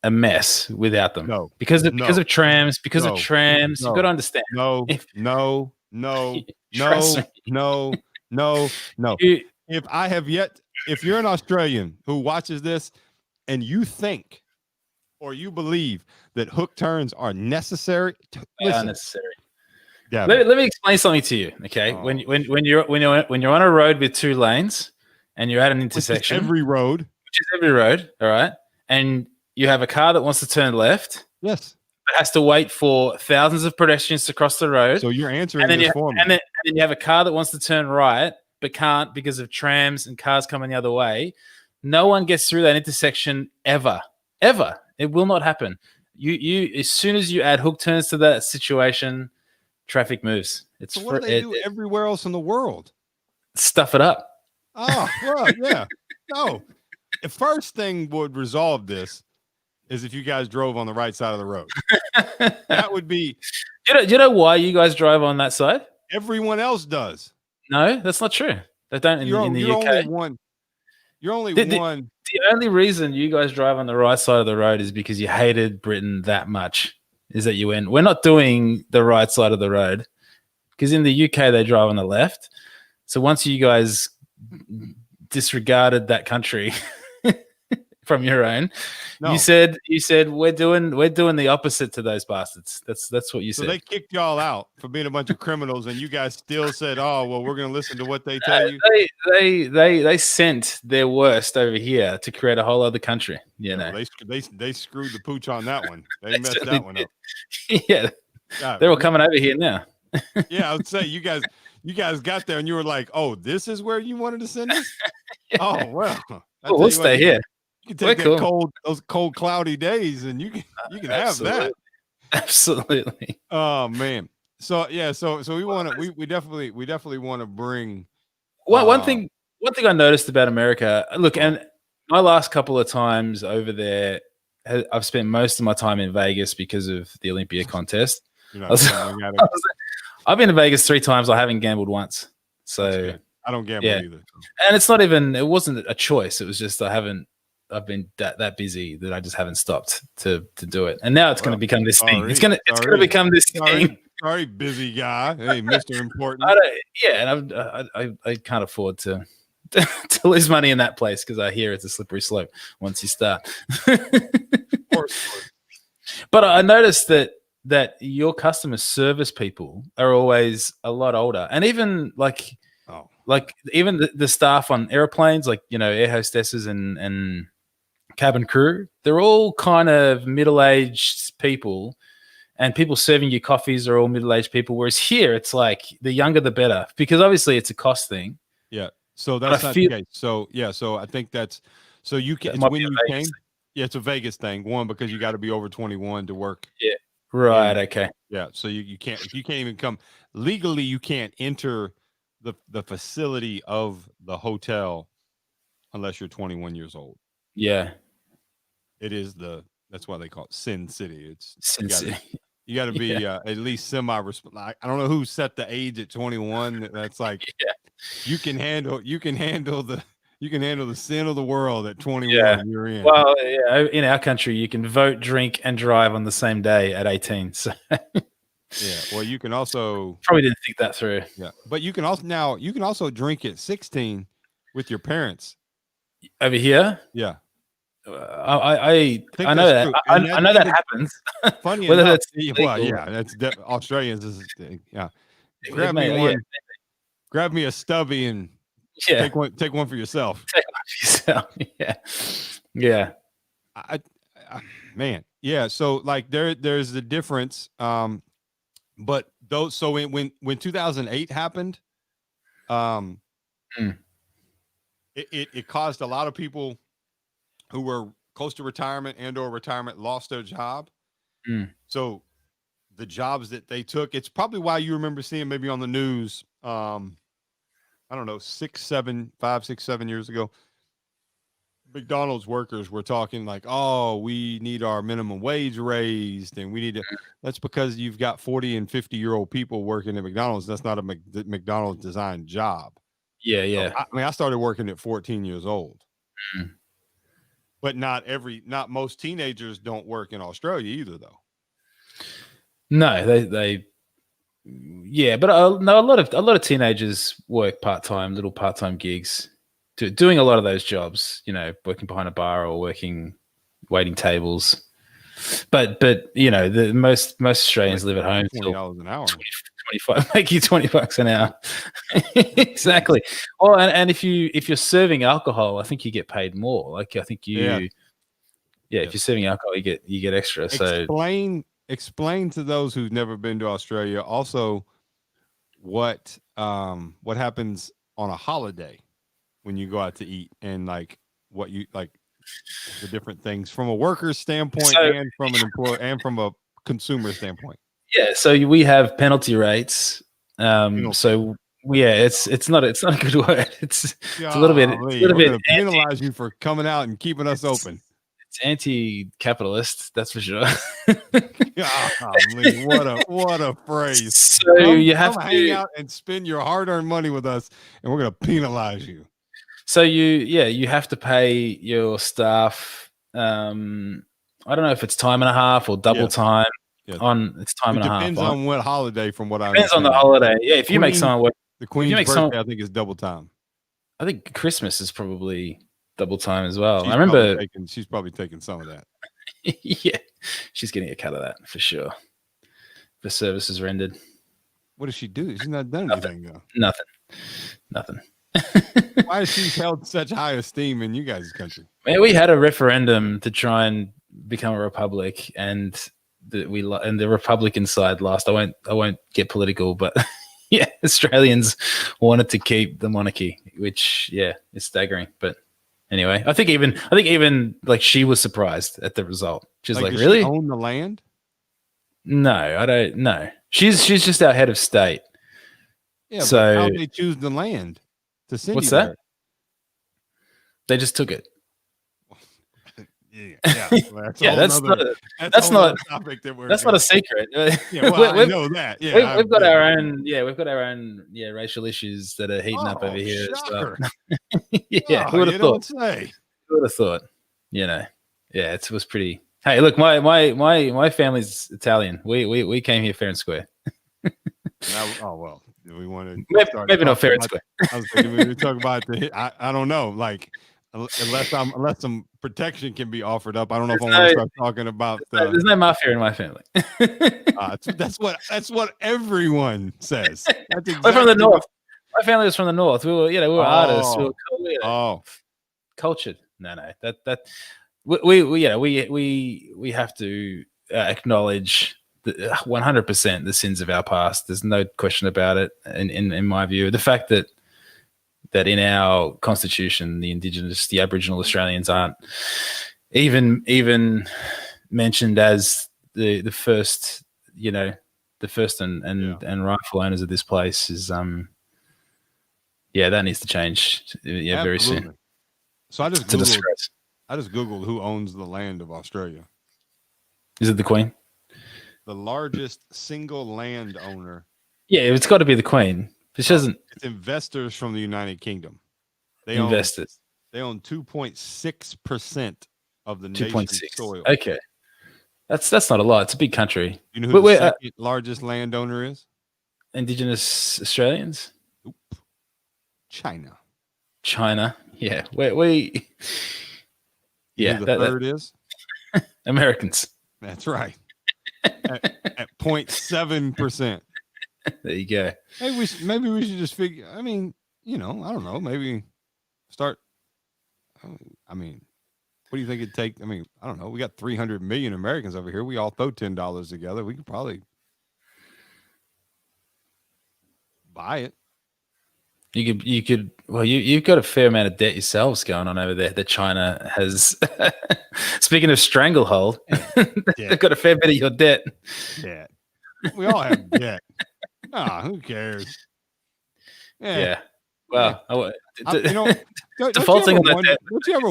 a mess without them. Because of trams. Because of trams, you've got to understand. No. If you're an Australian who watches this and you think or you believe that hook turns are necessary, unnecessary. Yeah. Let me explain something to you. Okay, when you're on a road with two lanes and you're at an intersection, which is every road, all right, and you have a car that wants to turn left, yes, but has to wait for thousands of pedestrians to cross the road. So you're answering this for me. And then you have a car that wants to turn right but can't because of trams and cars coming the other way. No one gets through that intersection ever. It will not happen. You as soon as you add hook turns to that situation, traffic moves. So what do they do everywhere else in the world? Stuff it up. Oh, well, yeah. No. The first thing would resolve this is if you guys drove on the right side of the road. That would be. You know why you guys drive on that side? Everyone else does. No, that's not true. They don't in the UK. You're only one. The only reason you guys drive on the right side of the road is because you hated Britain that much. Is that you went, we're not doing the right side of the road, because in the UK they drive on the left. So once you guys disregarded that country from your own, you said we're doing the opposite to those bastards. That's what you said. So they kicked y'all out for being a bunch of criminals, and you guys still said, "Oh, well, we're going to listen to what they tell you." They sent their worst over here to create a whole other country. You know, they screwed the pooch on that one. They messed that one up. Yeah, they're all coming over here now. Yeah, I would say you guys got there and you were like, "Oh, this is where you wanted to send us." Yeah. Oh well, we'll stay here. You can take those cold, cloudy days, and you can have that. Absolutely. Oh man. So yeah. So we definitely want to bring. One thing I noticed about America. Look, and my last couple of times over there, I've spent most of my time in Vegas because of the Olympia contest. I've been to Vegas 3 times. I haven't gambled once. So I don't gamble either. And it wasn't a choice. It was just I've been that busy that I just haven't stopped to do it. And now it's going to become this thing. It's going to become this thing. Sorry, busy guy. Hey, Mr. Important. And I can't afford to lose money in that place, because I hear it's a slippery slope once you start. But I noticed that your customer service people are always a lot older, and even like even the staff on airplanes, like, you know, air hostesses and cabin crew, they're all kind of middle-aged people, and people serving you coffees are all middle-aged people. Whereas here, it's like the younger the better, because obviously it's a cost thing. Yeah. So But I that's not the feel case. So yeah. So I think that's so you can. that It's might be when a you Vegas came. Yeah, it's a Vegas thing. One, because you got to be over 21 to work. thing. Yeah. Right. And Okay. yeah, so you can't if you can't even come legally. You can't enter the facility of the hotel unless you're 21 years old. Yeah. It is that's why they call it Sin City. It's Since you got to yeah. be at least semi. I don't know who set the age at 21. That's like Yeah. you can handle the sin of the world at 21. Yeah. You're in. Well, yeah, in our country, you can vote, drink, and drive on the same day at 18. So Yeah. Well, you can also probably didn't think that through. yeah, but you can also drink at 16 with your parents. Over here, Yeah. I think know that's that. true. I, And I know that even happens. funny Whether enough, that's well, legal, yeah, that's Australians is yeah. it Grab me may- one. yeah, Grab me a stubby and yeah. take one for yourself. Take one for yourself. Yeah, yeah. I man, yeah. So like there's the difference. But those so when 2008 happened, um, Mm. it caused a lot of people who were close to retirement or retirement lost their job. Mm. So the jobs that they took, it's probably why you remember seeing maybe on the news. I don't know, 5, 6, 7 years ago, McDonald's workers were talking like, "Oh, we need our minimum wage raised, and we need to." That's because you've got 40 and 50-year-old people working at McDonald's. That's not a McDonald's designed job. Yeah, So, yeah. I mean, I started working at 14 years old, Mm. but not most teenagers don't work in Australia either, though. No, they yeah, but no, a lot of teenagers work little part time gigs, doing a lot of those jobs. You know, working behind a bar or waiting tables. But the most Australians live at home till $20 an hour. 25, make you $20 an hour. Exactly. Well, and if you're serving alcohol, I think you get paid more. Like I think if you're serving alcohol, you get extra. So explain to those who've never been to Australia also what happens on a holiday when you go out to eat, and like what you like the different things from a worker's standpoint and from an employer and from a consumer standpoint. Yeah, so we have penalty rates. So it's not a good word. It's a little bit. We're going to penalize you for coming out and keeping us open. It's anti-capitalist, that's for sure. Golly, what a phrase. So you have to hang out and spend your hard-earned money with us, and we're going to penalize you. So you have to pay your staff. I don't know if it's time and a half or double time. Yes. It's time and a half. Depends on what holiday, from what I depends on the holiday. Yeah, if you make someone work, the Queen's birthday, I think is double time. I think Christmas is probably double time as well. I remember she's probably taking some of that. Yeah, she's getting a cut of that for sure. The services rendered. What does she do? She's not done anything though. Nothing. Why is she held such high esteem in you guys' country? Man, we had a referendum to try and become a republic, and the Republican side lost. I won't get political, but yeah, Australians wanted to keep the monarchy, which is staggering. But anyway, I think even like she was surprised at the result. She's like, really? She own the land? No, I don't know. She's just our head of state. Yeah, so but how they choose the land to send what's you that? there? They just took it. Well, that's not a topic that we're. That's not a secret. Yeah, well, I know that. Yeah, we've got our own. Yeah, we've got our own. Yeah, racial issues that are heating up over here. Shocker. Who would have thought? Who would have thought? It was pretty. Hey, look, my family's Italian. We came here fair and square. Well, we want to maybe not fair and square. I was thinking we were talking about I don't know, like unless some protection can be offered up. I don't know if I want to start talking about. There's no mafia in my family. That's what everyone says. That's exactly we're from the north. My family was from the north. We were artists. We were cultured. No, we have to acknowledge 100% the sins of our past. There's no question about it. In my view, the fact that in our constitution, the Aboriginal Australians aren't even mentioned as the first, the first and rightful owners of this place is that needs to change. Yeah, very soon. So I just It's a disgrace. I just Googled who owns the land of Australia. Is it the Queen? The largest single land owner. Yeah, it's got to be the Queen. It's investors from the United Kingdom. They investors. They own 2.6% of the nation's soil. Okay, that's not a lot. It's a big country. You know who the second largest landowner is? Indigenous Australians. Nope. China. Yeah. We. Yeah. The third is Americans. That's right. at 0.7%. There you go. Hey, maybe we should just figure. I mean, I don't know. Maybe start. I mean, what do you think it'd take? I mean, I don't know. We got 300 million Americans over here. We all throw $10 together. We could probably buy it. You could. Well, you've got a fair amount of debt yourselves going on over there that China has. Speaking of stranglehold, they've got a fair bit of your debt. Debt. We all have debt. Who cares? Yeah. Well, defaulting on that debt. Don't you ever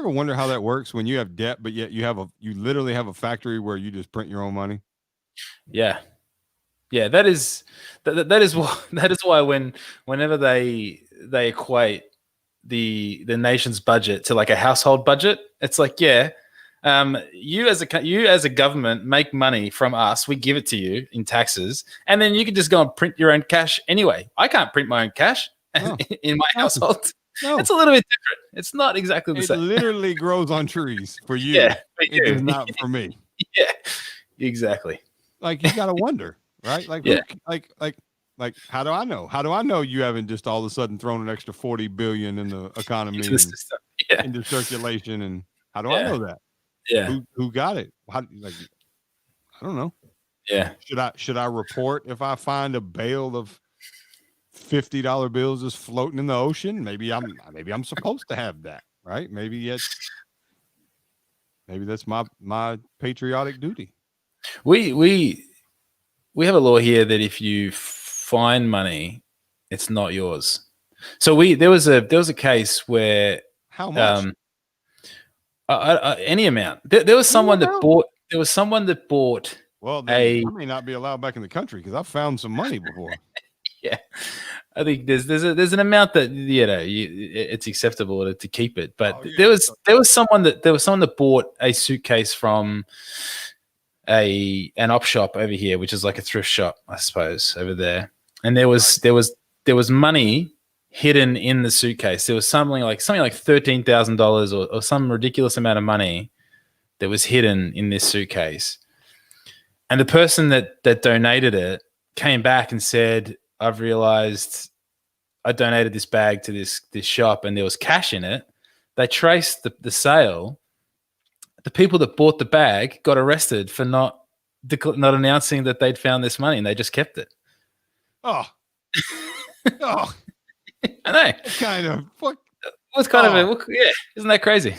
wonder how that works when you have debt, but yet you literally have a factory where you just print your own money? Yeah. Yeah, that is why whenever they equate the nation's budget to like a household budget, it's like, you as a government make money from us, we give it to you in taxes, and then you can just go and print your own cash anyway. I can't print my own cash in my household. No. It's a little bit different. It's not exactly the same. It literally grows on trees for you. Yeah, it is not for me. Yeah, exactly. Like, you gotta wonder. Right? Like, like, how do I know? How do I know you haven't just all of a sudden thrown an extra 40 billion in the economy into circulation? And how do I know that? Yeah. Who got it? I don't know. Yeah. Should I report if I find a bale of $50 bills just floating in the ocean? Maybe I'm supposed to have that, right? Maybe that's my patriotic duty. We have a law here that if you find money, it's not yours. So there was a case where how much? Any amount. There was someone that bought. There was someone that bought. Well, I may not be allowed back in the country because I've found some money before. Yeah, I think there's an amount that it's acceptable to keep it, but there was someone that bought a suitcase from an op shop over here, which is like a thrift shop, I suppose, over there. And there was money hidden in the suitcase. There was something like $13,000 or some ridiculous amount of money that was hidden in this suitcase. And the person that donated it came back and said, "I've realized I donated this bag to this shop and there was cash in it." They traced the sale. The people that bought the bag got arrested for not announcing that they'd found this money, and they just kept it. Oh, I know. Kind of. What? What's kind of isn't that crazy?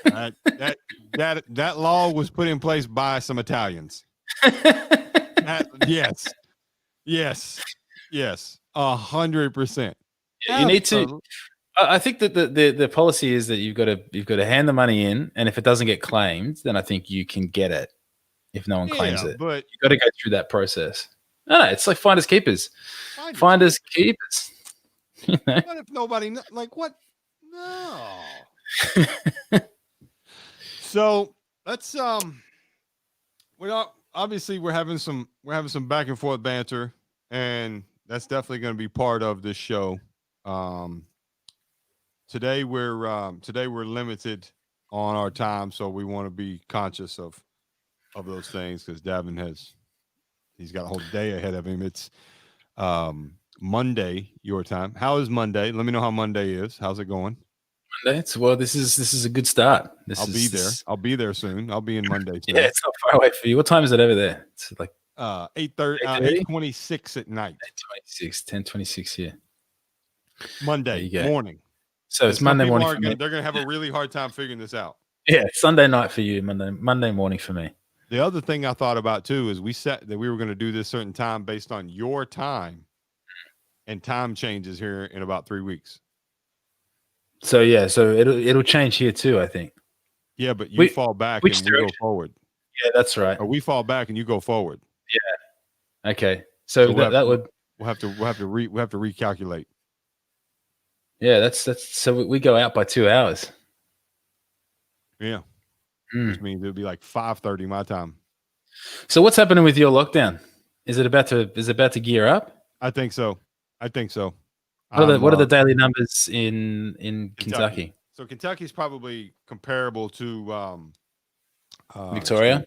That law was put in place by some Italians. Yes, 100%. You need to. I think that the policy is that you've got to hand the money in, and if it doesn't get claimed, then I think you can get it if no one claims it. But you've got to go through that process. No, it's like finders keepers. Finders keepers. What if nobody like what? No. So let's we're having some back and forth banter, and that's definitely going to be part of this show. Today we're limited on our time, so we want to be conscious of those things because Davin he's got a whole day ahead of him. It's Monday your time. How is Monday? Let me know how Monday is. How's it going? Monday. Well, this is a good start. I'll be there. I'll be there soon. I'll be in Monday soon. Yeah, it's not far away for you. What time is it over there? It's like 8:30, 8:26 at night. 10:26 here. Monday morning. So it's Monday morning. They're gonna have a really hard time figuring this out. Yeah, Sunday night for you. Monday morning for me. The other thing I thought about too is we set that we were going to do this certain time based on your time, and time changes here in about 3 weeks. So yeah, so it'll change here too, I think. Yeah, but you fall back and we go forward. Yeah, that's right. Or we fall back and you go forward. Yeah. Okay. So we'll have to recalculate. Yeah, that's so we go out by 2 hours. Yeah. Which means it'll be like 5:30 my time. So what's happening with your lockdown? Is it about to gear up? I think so. What are the daily numbers in Kentucky? So Kentucky's probably comparable to Victoria.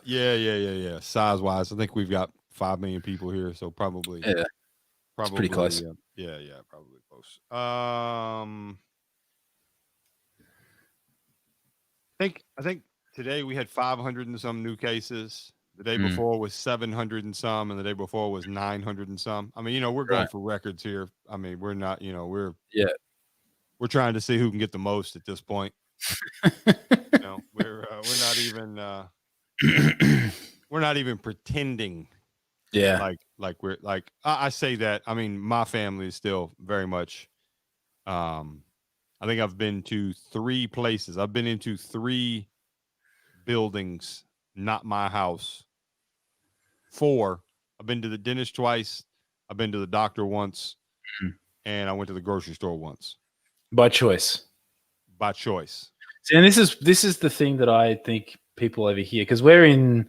Yeah. Size wise, I think we've got 5 million people here, so probably it's pretty close. Yeah, probably close. I think today we had 500 and some new cases. The day before was 700 and some, and the day before was 900 and some. I mean, we're going for records here. I mean, we're not, we're trying to see who can get the most at this point. We're not even pretending. Yeah. Like we're like I say that. I mean, my family is still very much. I think I've been to 3 places. I've been into 3 buildings, not my house. 4. I've been to the dentist twice. I've been to the doctor once, and I went to the grocery store once. By choice. See, and this is the thing that I think people over here, because we're in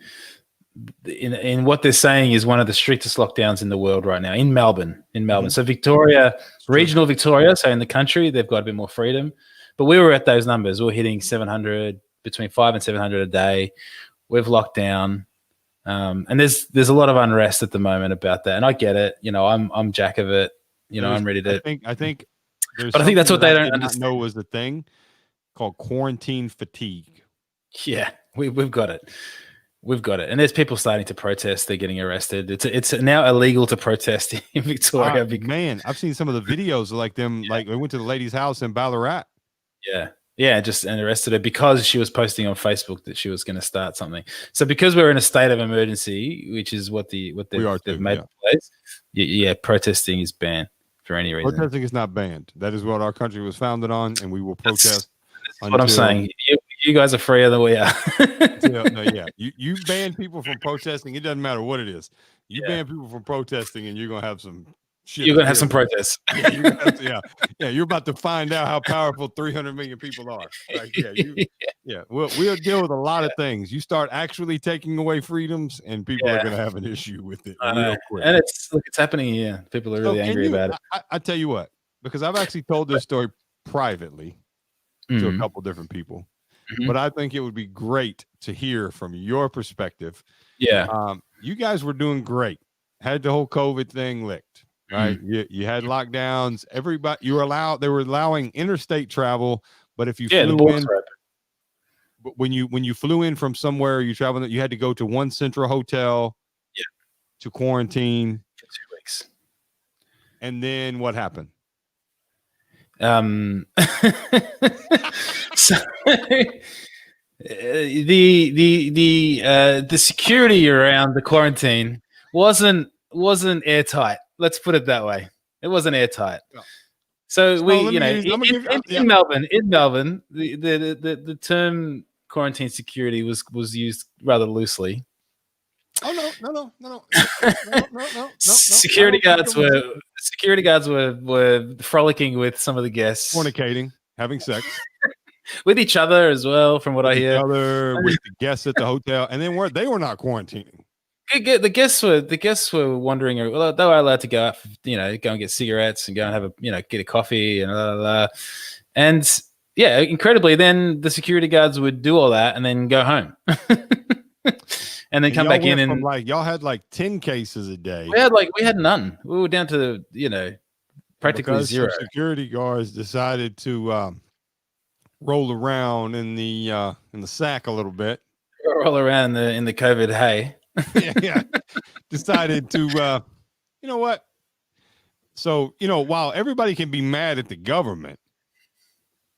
what they're saying is one of the strictest lockdowns in the world right now in Melbourne. So Victoria, regional Victoria, so in the country, they've got a bit more freedom. But we were at those numbers. We're hitting 700, between 500 and 700 a day. We've locked down. And there's a lot of unrest at the moment about that. And I get it. I'm jack of it. I'm ready to. I think but I think that's what they don't understand. Know was the thing called quarantine fatigue. Yeah, we've got it. And there's people starting to protest. They're getting arrested. It's now illegal to protest in Victoria. Man, I've seen some of the videos of like them. Like they went to the lady's house in Ballarat. Yeah, and arrested her because she was posting on Facebook that she was going to start something. So because we're in a state of emergency, which is what they've made in place, protesting is banned for any reason. Protesting is not banned. That is what our country was founded on, and we will protest. That's what I'm saying. You guys are freer than we are. You ban people from protesting. It doesn't matter what it is. You ban people from protesting, and you're gonna have some shit. You're gonna have some protests. You're about to find out how powerful 300 million people are. We'll deal with a lot of things. You start actually taking away freedoms, and people are gonna have an issue with it real quick. And it's happening here. People are really angry about it. I tell you what, because I've actually told this story privately to a couple different people. But I think it would be great to hear from your perspective. Yeah. You guys were doing great. Had the whole COVID thing licked, right? You had lockdowns. Everybody, they were allowing interstate travel, but if you flew in, but when you flew in from somewhere, you traveled, you had to go to one central hotel to quarantine for 2 weeks. And then what happened? So the security around the quarantine wasn't airtight. Let's put it that way. It wasn't airtight. So in Melbourne, the term quarantine security was used rather loosely. Oh no. Security guards were frolicking with some of the guests, fornicating, having sex with each other as well, from what I hear. With the guests at the hotel, and then they were not quarantining. The guests were wondering. Well, they were allowed to go out, go and get cigarettes and go and have get a coffee and blah, blah, blah. And incredibly, then the security guards would do all that and then go home. And then come back in and y'all had 10 cases a day. We had none. We were down to practically zero. Security guards decided to roll around in the sack a little bit. Roll around in the COVID hay. Yeah. Decided to, you know what? So, while everybody can be mad at the government,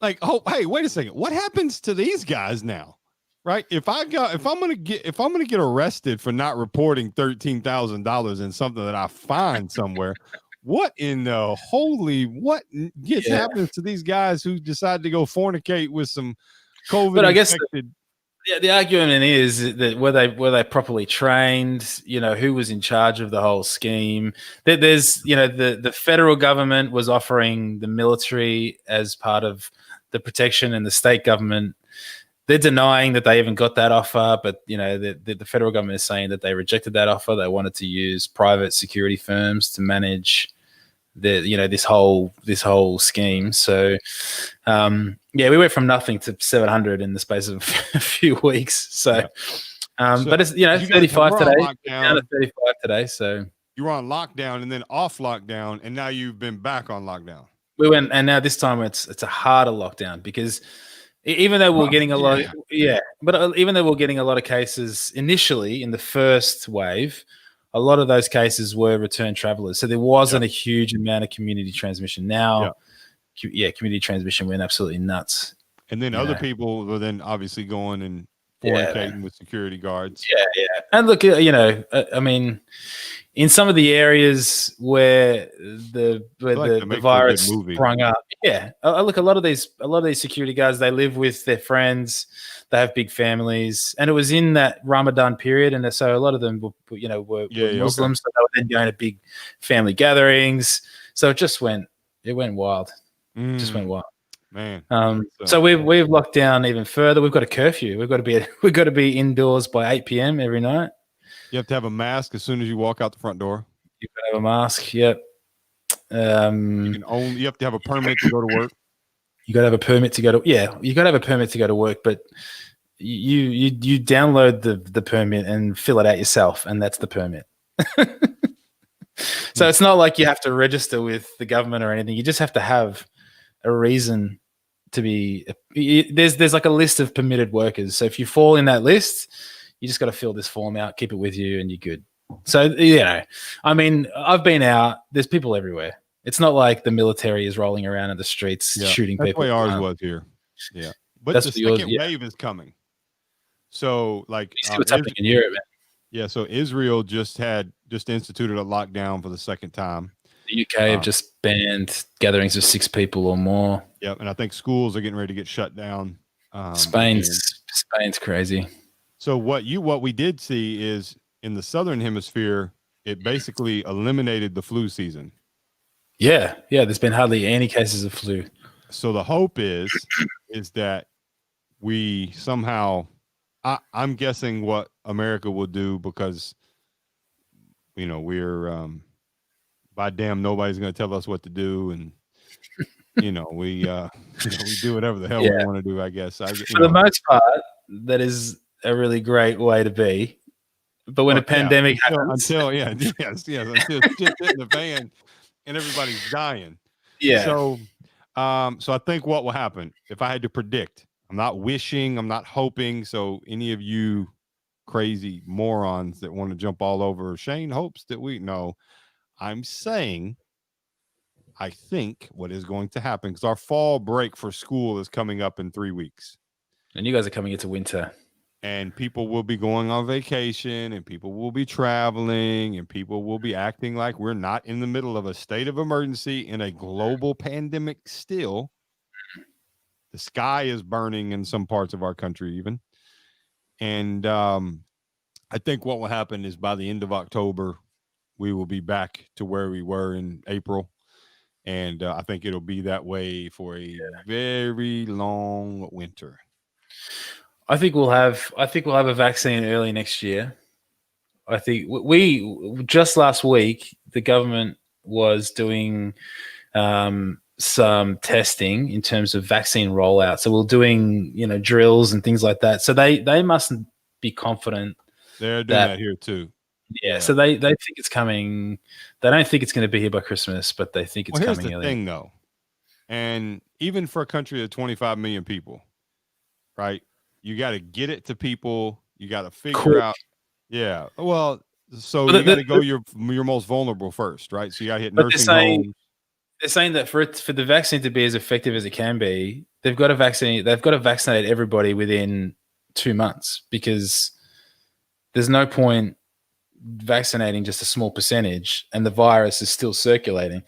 like, oh, hey, wait a second. What happens to these guys now? Right? If I'm gonna get arrested for not reporting $13,000 in something that I find somewhere, what in the what happens to these guys who decide to go fornicate with some COVID but I guess infected? the argument is that were they properly trained? Who was in charge of the whole scheme? There's the federal government was offering the military as part of the protection, and the state government, they're denying that they even got that offer. But the federal government is saying that they rejected that offer. They wanted to use private security firms to manage this whole scheme. So we went from nothing to 700 in the space of a few weeks. So but it's 35 today, down to 35 today. So you were on lockdown and then off lockdown, and now you've been back on lockdown. We went, and now this time it's a harder lockdown, because even though we're getting a lot, but even though we're getting a lot of cases initially in the first wave, a lot of those cases were return travelers. So there wasn't a huge amount of community transmission. Now, community transmission went absolutely nuts. And then other people were then obviously going and fornicating with security guards. Yeah. And look, I mean, in some of the areas where the virus sprung up, look, a lot of these security guards, they live with their friends, they have big families, and it was in that Ramadan period, and so a lot of them were Muslims, so they were then going to big family gatherings. So it went wild. Just went wild. Man. So we've locked down even further. We've got a curfew. We've got to be indoors by 8 p.m. every night. You have to have a mask as soon as you walk out the front door. You've got to have a mask. Yep. You have to have a permit to go to work. You got to have a permit to go to you got to have a permit to go to work, but you download the permit and fill it out yourself, and that's the permit. So it's not like you have to register with the government or anything. You just have to have a reason to be. There's like a list of permitted workers. So if you fall in that list, you just got to fill this form out, keep it with you, and you're good. So, I mean, I've been out. There's people everywhere. It's not like the military is rolling around in the streets shooting people. That's the way ours was here. Yeah. But the second wave is coming. So, like, you see what's happening in Europe, man. Yeah. So Israel just instituted a lockdown for the second time. The UK have just banned gatherings of 6 people or more. Yep. And I think schools are getting ready to get shut down. Spain's crazy. So what we did see is in the Southern Hemisphere, it basically eliminated the flu season. Yeah. There's been hardly any cases of flu. So the hope is that we somehow, I'm guessing what America will do, because, we're, by damn, nobody's going to tell us what to do. And, we do whatever the hell we want to do, I guess. For the most part, that is a really great way to be. But when a pandemic happens, until shit's hitting the fan and everybody's dying. Yeah. So I think what will happen, if I had to predict, I'm not wishing, I'm not hoping. So any of you crazy morons that want to jump all over Shane hopes that I'm saying, I think what is going to happen, because our fall break for school is coming up in 3 weeks. And you guys are coming into winter. And people will be going on vacation, and people will be traveling, and people will be acting like we're not in the middle of a state of emergency in a global pandemic still. The sky is burning in some parts of our country even. And I think what will happen is by the end of October, we will be back to where we were in April. And I think it'll be that way for a very long winter. I think we'll have a vaccine early next year. I think we just last week, the government was doing some testing in terms of vaccine rollout. So we're doing, drills and things like that. So they mustn't be confident. They're doing that here too. Yeah. So they think it's coming. They don't think it's going to be here by Christmas, but they think it's coming. Here's the thing, though, and even for a country of 25 million people, right? You got to get it to people. You got to figure Quick. out. Yeah. Well, so But you got to go your most vulnerable first, right? So you got to hit but nursing homes. they're saying that for the vaccine to be as effective as it can be, they've got to vaccinate everybody within 2 months, because there's no point vaccinating just a small percentage and the virus is still circulating.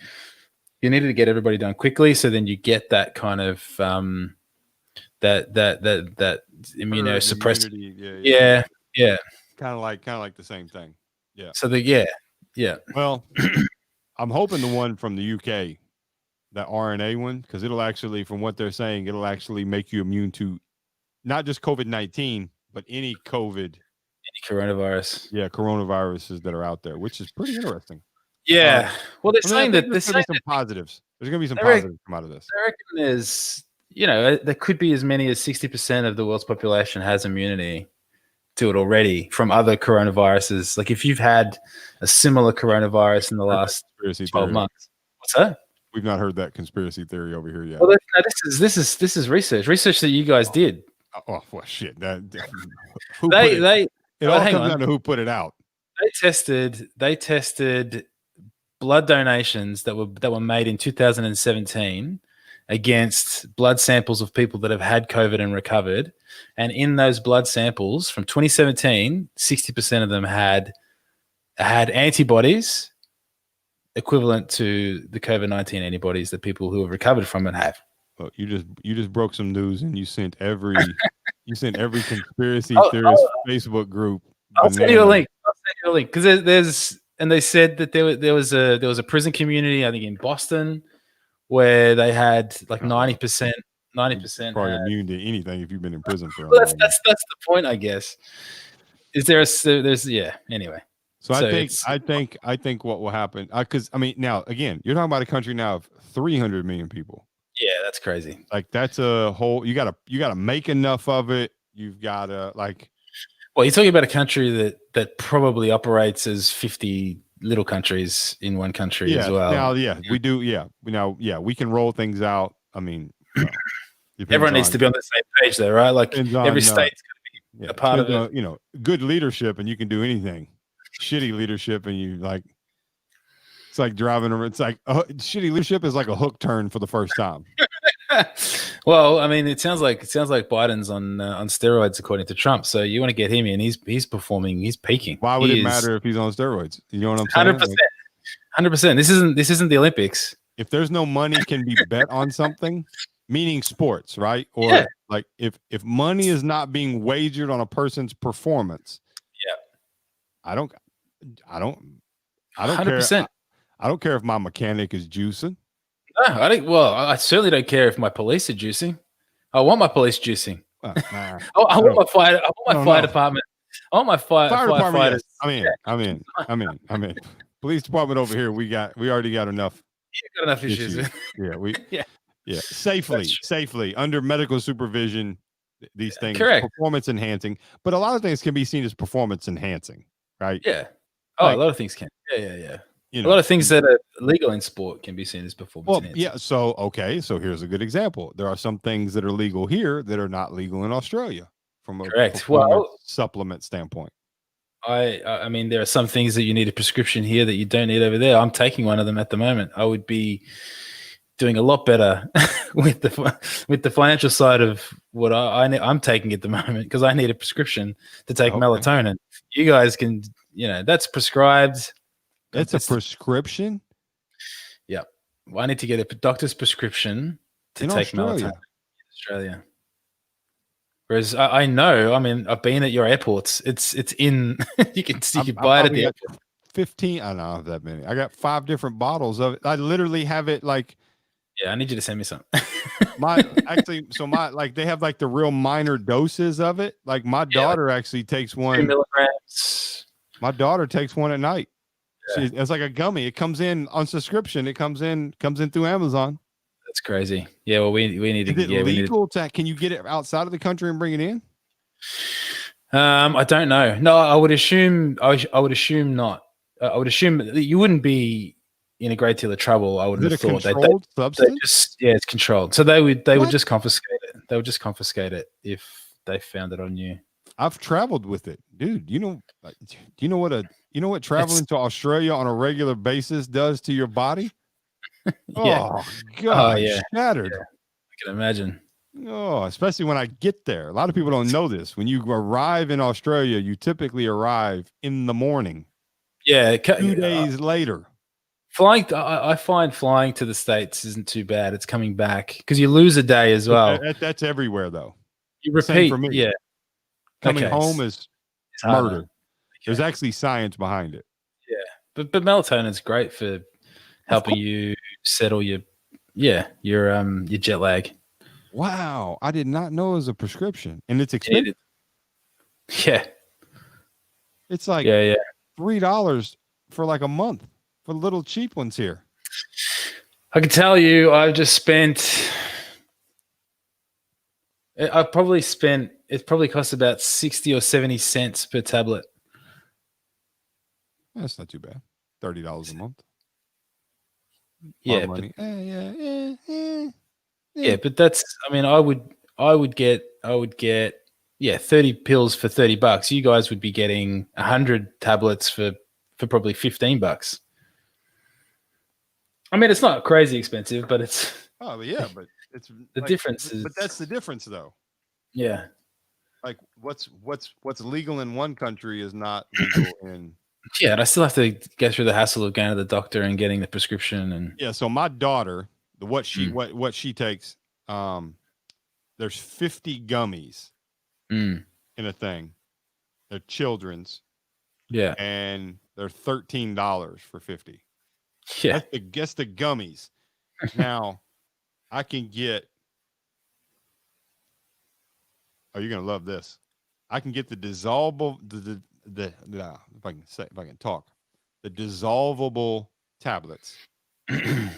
You needed to get everybody done quickly, so then you get that kind of that immunosuppressive. Yeah. Kind of like the same thing. Yeah. So yeah. Well, I'm hoping the one from the UK, that RNA one, because it'll actually, from what they're saying, it'll actually make you immune to not just COVID-19, but any COVID. Coronavirus. Yeah, coronaviruses that are out there, which is pretty interesting. Yeah. Well, they're saying that there's going to be some positives. There's going to be some positives come out of this. I reckon there's, there could be as many as 60% of the world's population has immunity to it already from other coronaviruses. Like if you've had a similar coronavirus in the last 12 months. What's that? We've not heard that conspiracy theory over here yet. Well, no, this is research that you guys did. Oh well, shit. It all comes down to who put it out. They tested blood donations that were made in 2017 against blood samples of people that have had COVID and recovered. And in those blood samples from 2017, 60% of them had antibodies equivalent to the COVID-19 antibodies that people who have recovered from it have. Well, you just broke some news, and you sent every conspiracy theorist Facebook group. I'll send you a link because they said that there was a prison community, I think in Boston, where they had like 90%. Probably immune to anything if you've been in prison for. Well, that's the point, I guess. Is there's anyway. So I think what will happen, because I mean, now again, you're talking about a country now of 300 million people. Yeah, that's crazy. Like that's a whole. You gotta make enough of it. You've gotta like. Well, you're talking about a country that probably operates as 50 little countries in one country as well. Now, we do. Yeah, we can roll things out. I mean, everyone needs to be on the same page, though, right? Like every state's going to be a part of it. Good leadership, and you can do anything. Shitty leadership, and you like. It's like driving. It's like shitty leadership is like a hook turn for the first time. Well, I mean, it sounds like Biden's on steroids, according to Trump. So you want to get him in? He's performing. He's peaking. Why would it matter if he's on steroids? You know what I'm saying? 100%. This isn't the Olympics. If there's no money can be bet on something, meaning sports, right? Or like if money is not being wagered on a person's performance, I don't 100%. care. I don't care if my mechanic is juicing. No, I certainly don't care if my police are juicing. I want my police juicing. I want my fire department. I want my fire department. Yes. I'm in. Police department over here. We already got enough. You got enough issues. Safely under medical supervision. These things, correct. Performance enhancing, but a lot of things can be seen as performance enhancing, right? Yeah. A lot of things can. Yeah. A lot of things that are legal in sport can be seen as performance enhancing. Yeah. So here's a good example. There are some things that are legal here that are not legal in Australia from a supplement standpoint. I mean, there are some things that you need a prescription here that you don't need over there. I'm taking one of them at the moment. I would be doing a lot better with the financial side of what I'm taking at the moment, because I need a prescription to take melatonin. You guys can, that's prescribed. That's a prescription? Yeah. Well, I need to get a doctor's prescription to take melatonin in Australia. Whereas I know, I mean, I've been at your airports. It's in, you can buy it at the airport. 15, I don't have that many. I got 5 different bottles of it. I literally have it like. Yeah, I need you to send me some. They have like the real minor doses of it. Like my daughter actually takes 1 milligrams. My daughter takes 1 at night. It's like a gummy. It comes in on subscription. It comes in through Amazon. That's crazy. Yeah, well, we need to. Is it legal can you get it outside of the country and bring it in? I don't know. No, I would assume not. I would assume that you wouldn't be in a great deal of trouble. I would Is it have a thought controlled they substance? just it's controlled. So they would What? just confiscate it. They would just confiscate it if they found it on you. I've traveled with it, dude. Do you know what traveling to Australia on a regular basis does to your body? Yeah. Oh God, yeah. shattered. Yeah. I can imagine. Oh, especially when I get there. A lot of people don't know this. When you arrive in Australia, you typically arrive in the morning. Yeah. 2 days later. Flying, I find flying to the States isn't too bad. It's coming back because you lose a day as well. That's everywhere, though. You repeat. Same for me. Yeah. Coming home is murder. Okay. There's actually science behind it. Yeah. But melatonin is great for helping you settle your jet lag. Wow. I did not know it was a prescription. And it's expensive. Yeah. It's like $3 for like a month for little cheap ones here. I can tell you it probably costs about 60 or 70 cents per tablet. That's not too bad. $30 a month. Yeah. Money. Yeah, but that's, I mean, I would get 30 pills for $30. You guys would be getting 100 tablets for probably $15. I mean, it's not crazy expensive, but it's but it's the difference is. But that's the difference, though. Yeah, like what's legal in one country is not legal in. Yeah, and I still have to go through the hassle of going to the doctor and getting the prescription and. So my daughter, what she takes, there's 50 gummies in a thing. They're children's. Yeah, and they're $13 for 50. Yeah, that's the gummies. Now, I can get. Oh, you're gonna love this. I can get the dissolvable, if I can talk, the dissolvable tablets. I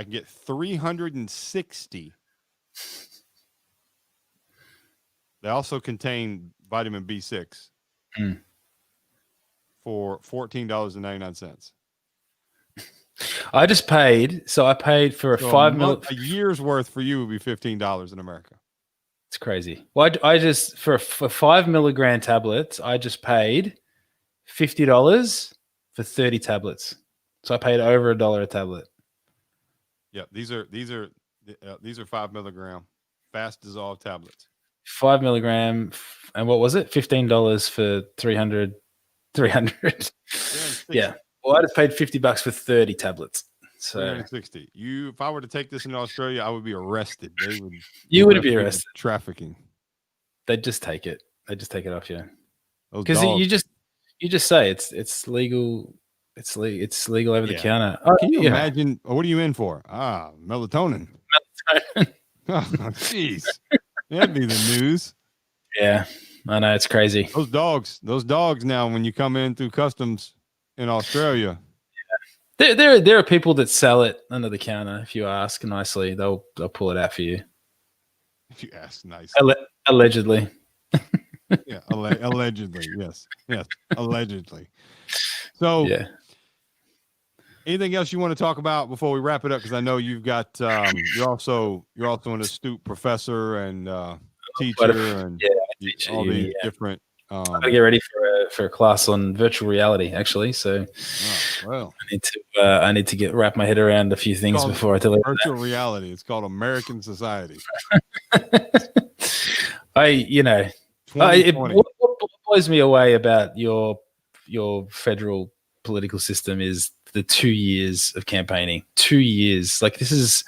can get 360. They also contain vitamin B6 for $14.99. I paid for a year's worth for you would be $15 in America. It's crazy. Well, I just for 5 milligram tablets, I just paid $50 for 30 tablets. So I paid over $1 a tablet. Yeah, these are 5 milligram fast dissolved tablets. 5 milligram, and what was it? $15 for 300. Yeah. Well, I just paid $50 for 30 tablets. So 360. If I were to take this in Australia, I would be arrested. You would be arrested. Trafficking. They'd just take it. They'd just take it off you. Because you just say it's legal. It's legal over the counter. Can you imagine? What are you in for? Melatonin. Oh, jeez. That'd be the news. Yeah, I know, it's crazy. Those dogs now, when you come in through customs in Australia. There are people that sell it under the counter. If you ask nicely, they'll pull it out for you. If you ask nicely. Allegedly. Yeah, allegedly. Yes, allegedly. So, anything else you want to talk about before we wrap it up? Because I know you've got you're also an astute professor and teacher and all these different. I gotta get ready for a class on virtual reality, actually. So, I need to wrap my head around a few things before I tell you. Virtual reality. It's called American Society. What blows me away about your federal political system is the 2 years of campaigning. 2 years, like this is.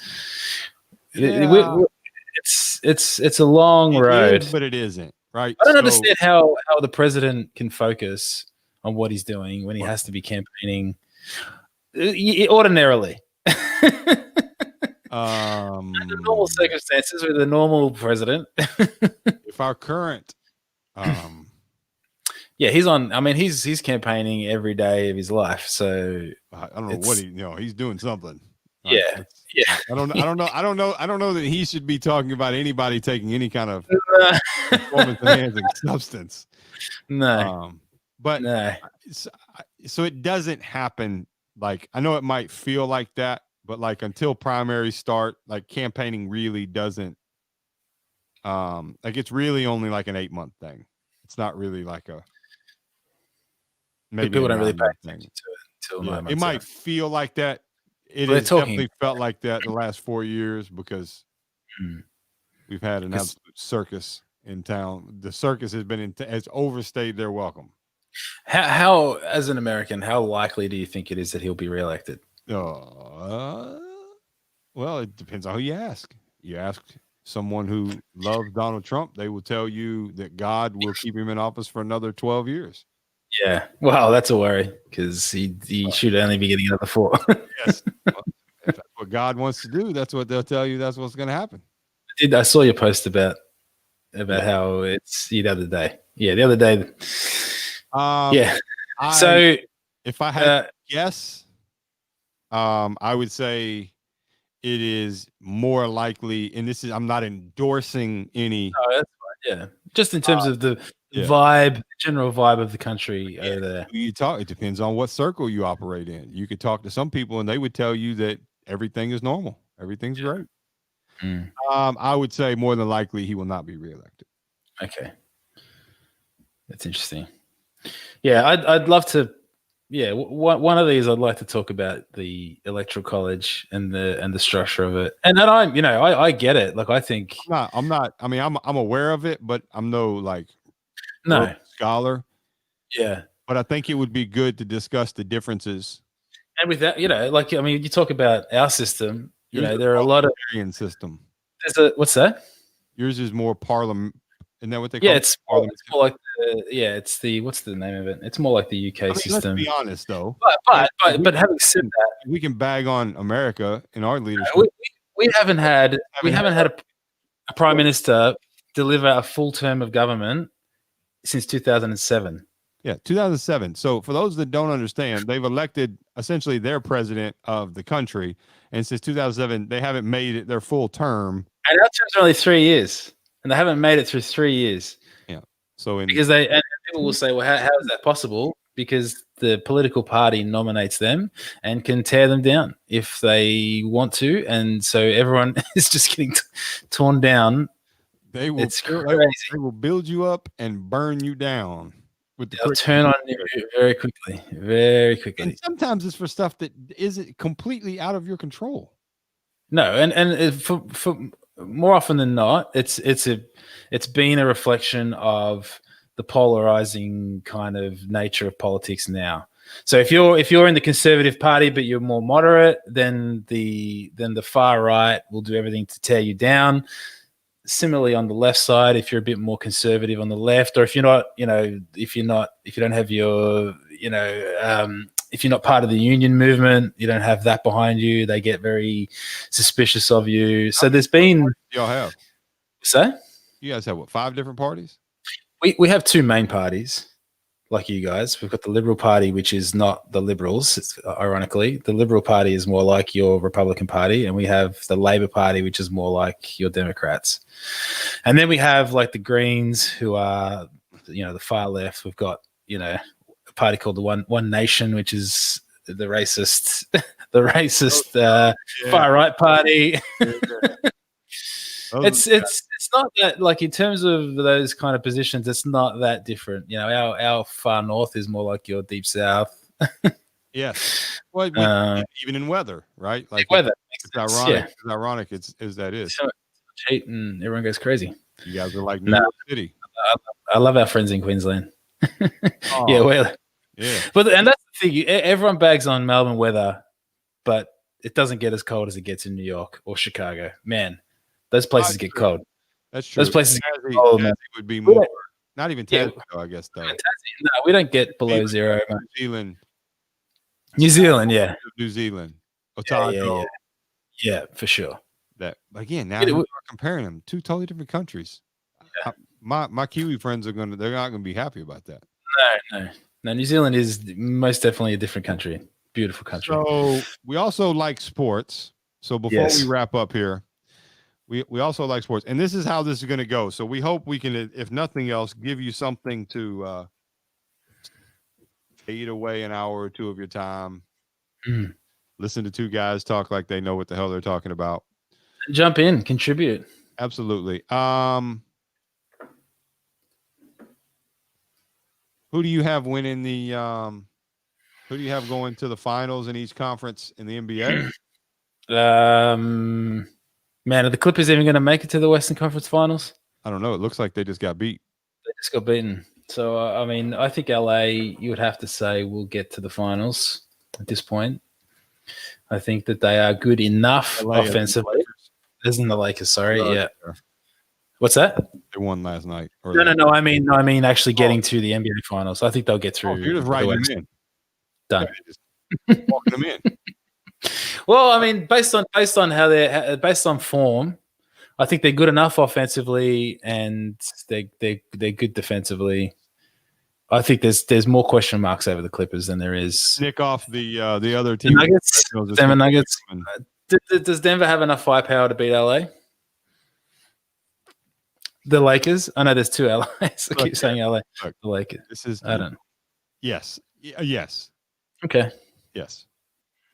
It's a long road, but it isn't. Right. I don't understand how the president can focus on what he's doing when he has to be campaigning ordinarily. Under normal circumstances with a normal president. If our current he's on. I mean, he's campaigning every day of his life. So I don't know what he's doing something. Yeah. I don't know that he should be talking about anybody taking any kind of performance enhancing substance. No. But no. so it doesn't happen. Like, I know it might feel like that, but like until primaries start, like campaigning really doesn't. Like it's really only like an 8-month thing. It's not really like a maybe a People don't really pay 9-month attention thing. to it until Yeah, 9 it months might out. feel like that. It Well, they're has talking. definitely felt like that the last 4 years because Mm. we've had an Because absolute circus in town. The circus has been has overstayed their welcome. how, as an American, how likely do you think it is that he'll be reelected? Uh, well, it depends on who you ask. You ask someone who loves Donald Trump, they will tell you that God will keep him in office for another 12 years. Yeah. Well, that's a worry because he should only be getting another 4. Yes. Well, if that's what God wants to do, that's what they'll tell you. That's what's going to happen. I saw your post about Yeah. how it's the other day. Yeah, the other day. Yeah. If I had to guess, I would say it is more likely, and this is, I'm not endorsing any. Oh, that's fine. Yeah. Just in terms of the general vibe of the country over there. You talk, it depends on what circle you operate in. You could talk to some people and they would tell you that everything is normal, everything's great. Mm. I would say more than likely he will not be reelected. Okay. That's interesting. Yeah, I'd love to. Yeah, one of these I'd like to talk about the electoral college and the structure of it. And then I get it. Like I think I'm not. I mean, I'm aware of it, but I'm no like scholar. Yeah, but I think it would be good to discuss the differences. And with that, like I mean, you talk about our system. There are a lot of system. What's that? Yours is more parliament. Isn't that what they call it? It's more like it's the what's the name of it? It's more like the UK system. Let's be honest, though. But having said that, we can bag on America in our leadership. We haven't had a prime minister deliver a full term of government since 2007. Yeah, 2007. So for those that don't understand, they've elected essentially their president of the country, and since 2007, they haven't made it their full term. And our terms are only 3 years. And they haven't made it through 3 years. Yeah. So because and people will say, well, how is that possible? Because the political party nominates them and can tear them down if they want to, and so everyone is just getting torn down. They will build you up and burn you down. They'll turn on you very quickly, very quickly. And sometimes it's for stuff that isn't completely out of your control. No, and for more often than not, it's been a reflection of the polarizing kind of nature of politics now. So if you're in the Conservative Party but you're more moderate, then the far right will do everything to tear you down. Similarly, on the left side, if you're a bit more conservative on the left, or if you're not, if you don't have your, if you're not part of the union movement, you don't have that behind you, they get very suspicious of you. So there's been. Y'all have. So? You guys have what, 5 different parties? We have 2 main parties, like you guys. We've got the Liberal Party, which is not the Liberals, ironically. The Liberal Party is more like your Republican Party, and we have the Labor Party, which is more like your Democrats. And then we have like the Greens, who are, the far left. We've got, a party called the One Nation, which is the racist, far right party. It's not that, like, in terms of those kind of positions, it's not that different. Our far north is more like your deep south. Yes. Well, even in weather, right? Like weather. It's ironic. Yeah. It's ironic. It's that is. So heat and everyone goes crazy. You guys are like New York City. I love our friends in Queensland. Yeah. But and that's the thing. Everyone bags on Melbourne weather, but it doesn't get as cold as it gets in New York or Chicago. Man, those places get cold. That's true. Those places get cold. It would be more. Not even Tassie, I guess, though. No, we don't get below zero. New Zealand, yeah. New Zealand. Otago. Yeah, for sure. That again. Now we're comparing them, 2 totally different countries. Yeah. My Kiwi friends they're not gonna be happy about that. No. New Zealand is most definitely a different country. Beautiful country. So we also like sports. So before we wrap up here, we also like sports, and this is how this is going to go. So we hope we can, if nothing else, give you something to eat away an hour or two of your time. Mm. Listen to two guys talk like they know what the hell they're talking about. Jump in, contribute. Absolutely. Who do you have winning the who do you have going to the finals in each conference in the NBA? Man, are the Clippers even going to make it to the Western Conference Finals? I don't know. It looks like they just got beat. They just got beaten. So, I mean, I think LA, you would have to say, will get to the finals at this point. I think that they are good enough LA offensively. Isn't the Lakers? Sorry, yeah. There. What's that? They won last night. No. I mean, actually getting to the NBA finals. I think they'll get through. You're just writing them in. Done. Just walking them in. Well, I mean, based on how they're based on form, I think they're good enough offensively, and they're good defensively. I think there's more question marks over the Clippers than there is. Nick off the other team. Nuggets. Denver Nuggets. Does Denver have enough firepower to beat LA? The Lakers? I know there's two LAs. I keep saying LA. Look, the Lakers. This is I don't know. Yes. Yes. Okay. Yes.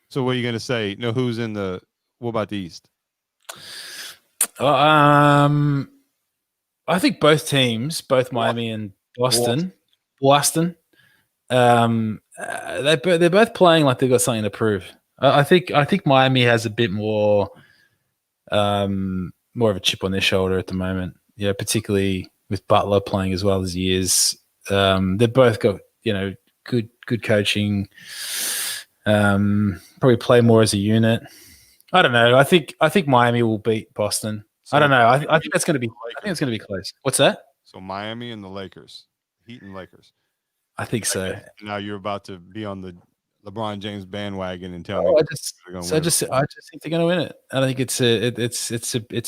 So what are you going to say? No, who's in the? What about the East? I think both teams, both Miami and Boston, they're both playing like they've got something to prove. I think Miami has a bit more of a chip on their shoulder at the moment. Yeah, particularly with Butler playing as well as he is. They've both got good coaching. Probably play more as a unit. I don't know. I think Miami will beat Boston. So I don't know. I think that's going to be. I think it's going to be close. What's that? So Miami and the Lakers, Heat and Lakers. I think so. Now you're about to be on the LeBron James bandwagon and tell me. I just think they're going to win it. I think it's a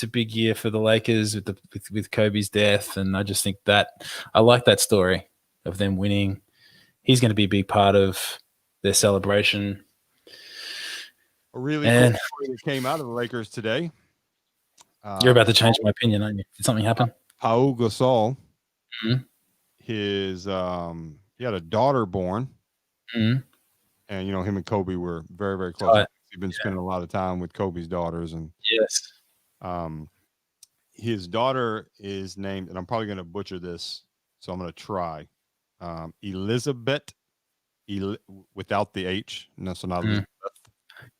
big year for the Lakers with Kobe's death, and I just think that I like that story of them winning. He's going to be a big part of their celebration. A really cool story that came out of the Lakers today. You're about to change my opinion, aren't you? Did something happen? Pau Gasol, mm-hmm. He had a daughter born, mm-hmm. and him and Kobe were very, very close. He's been spending a lot of time with Kobe's daughters, and yes, his daughter is named, and I'm probably going to butcher this, so I'm going to try. Elizabeth, without the H, no, so not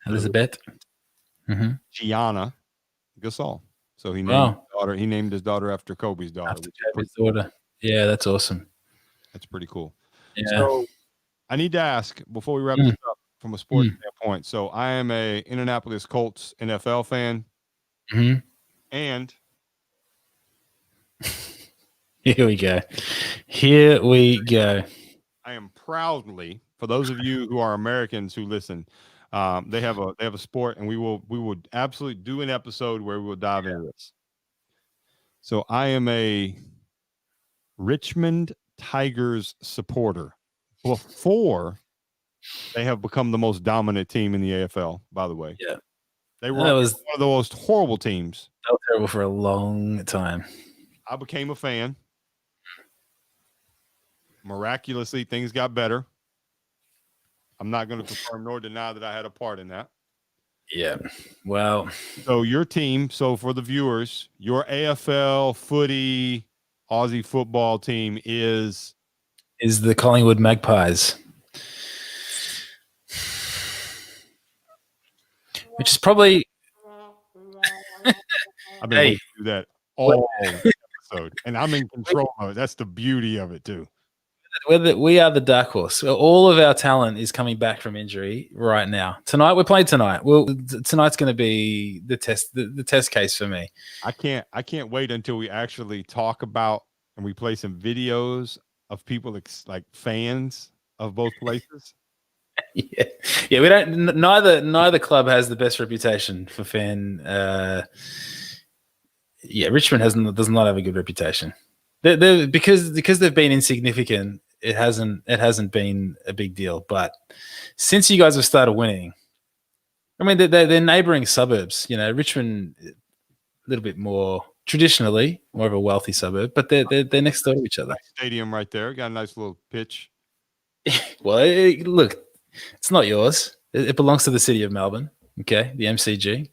Elizabeth. Mm-hmm. Gianna Gasol. So he named his daughter. He named his daughter after Kobe's daughter. After Kobe's daughter. Yeah, that's awesome. That's pretty cool. Yeah. So I need to ask before we wrap this up from a sports standpoint. So I am a Indianapolis Colts NFL fan, and here we go. I am proudly, for those of you who are Americans who listen, they have a sport, and we will absolutely do an episode where we will dive into this. So I am a Richmond Tigers supporter before they have become the most dominant team in the AFL, by the way. Yeah. They were one of the most horrible teams. They were terrible for a long time. I became a fan. Miraculously, things got better. I'm not going to confirm nor deny that I had a part in that. Yeah. Well. So your team, so for the viewers, your AFL footy Aussie football team is the Collingwood Magpies. Which is probably I've been able to do that all episode. And I'm in control of it. That's the beauty of it too. We are the dark horse. All of our talent is coming back from injury right now. Tonight, we're playing tonight. Well, tonight's going to be the test case for me. I can't wait until we actually talk about and we play some videos of people like fans of both places. Yeah. We don't. Neither club has the best reputation for fan. Richmond does not have a good reputation. Because they've been insignificant. It hasn't been a big deal. But since you guys have started winning, I mean, they're neighboring suburbs. Richmond, a little bit more traditionally more of a wealthy suburb, but they're next door to each other. Stadium right there, got a nice little pitch. Well, look, it's not yours. It belongs to the city of Melbourne. Okay, the MCG.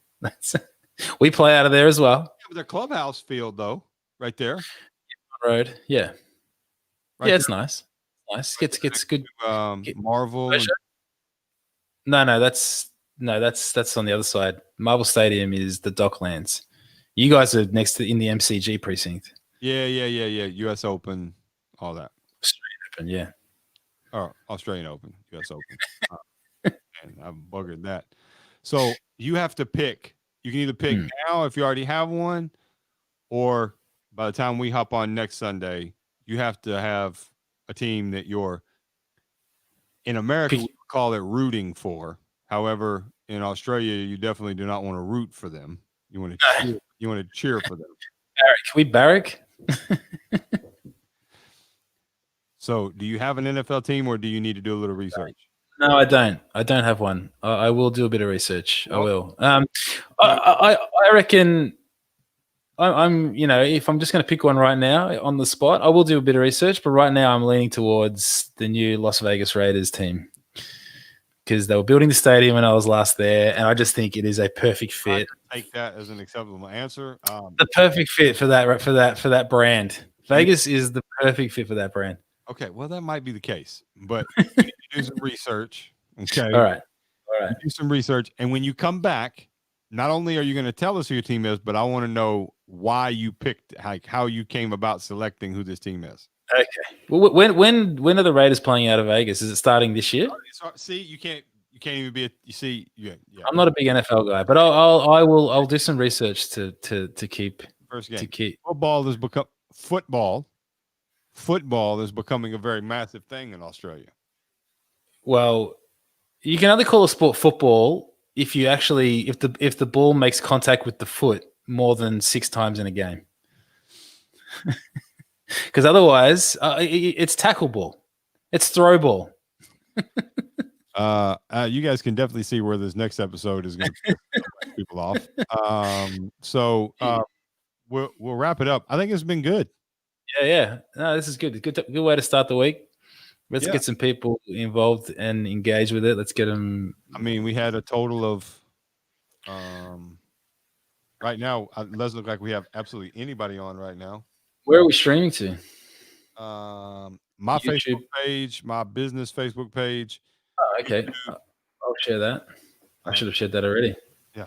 We play out of there as well. Yeah, the clubhouse field, though, right there. Road. Yeah. Right yeah, it's there. nice. Nice. Right Gets good. Marvel. No, that's on the other side. Marvel Stadium is the Docklands. You guys are next to in the MCG precinct. Yeah. US Open, all that. Australian Open, yeah. Or Australian Open, US Open. And I've buggered that. So you have to pick. You can either pick now if you already have one, or by the time we hop on next Sunday, you have to have a team that you're in America, we call it rooting for. However, in Australia, you definitely do not want to root for them. You want to cheer for them. Can we barrack? So, do you have an NFL team, or do you need to do a little research? No, I don't. I don't have one. I will do a bit of research. I will. I reckon. I'm, if I'm just going to pick one right now on the spot, I will do a bit of research. But right now, I'm leaning towards the new Las Vegas Raiders team because they were building the stadium when I was last there, and I just think it is a perfect fit. I take that as an acceptable answer. The perfect fit for that brand. Vegas is the perfect fit for that brand. Okay, well, that might be the case, but you need to do some research. Okay, all right. Do some research, and when you come back, not only are you going to tell us who your team is, but I want to know why you picked, like how you came about selecting who this team is. Okay. Well, when are the Raiders playing out of Vegas? Is it starting this year? See, you can't even be. You see, yeah. I'm not a big NFL guy, but I'll do some research to keep first game. To keep football has become football. Football is becoming a very massive thing in Australia. Well, you can only call a sport football if you actually if the ball makes contact with the foot more than 6 times in a game. Because otherwise, it's tackle ball, it's throw ball. You guys can definitely see where this next episode is going to piss people off. So we'll wrap it up. I think it's been good. Yeah. No, this is good. Good way to start the week. Let's get some people involved and engage with it. Let's get them. I mean, we had a total of right now. It doesn't look like we have absolutely anybody on right now. Where are we streaming to? My YouTube. Facebook page, my business Facebook page. Oh, okay. I'll share that. I should have shared that already. Yeah.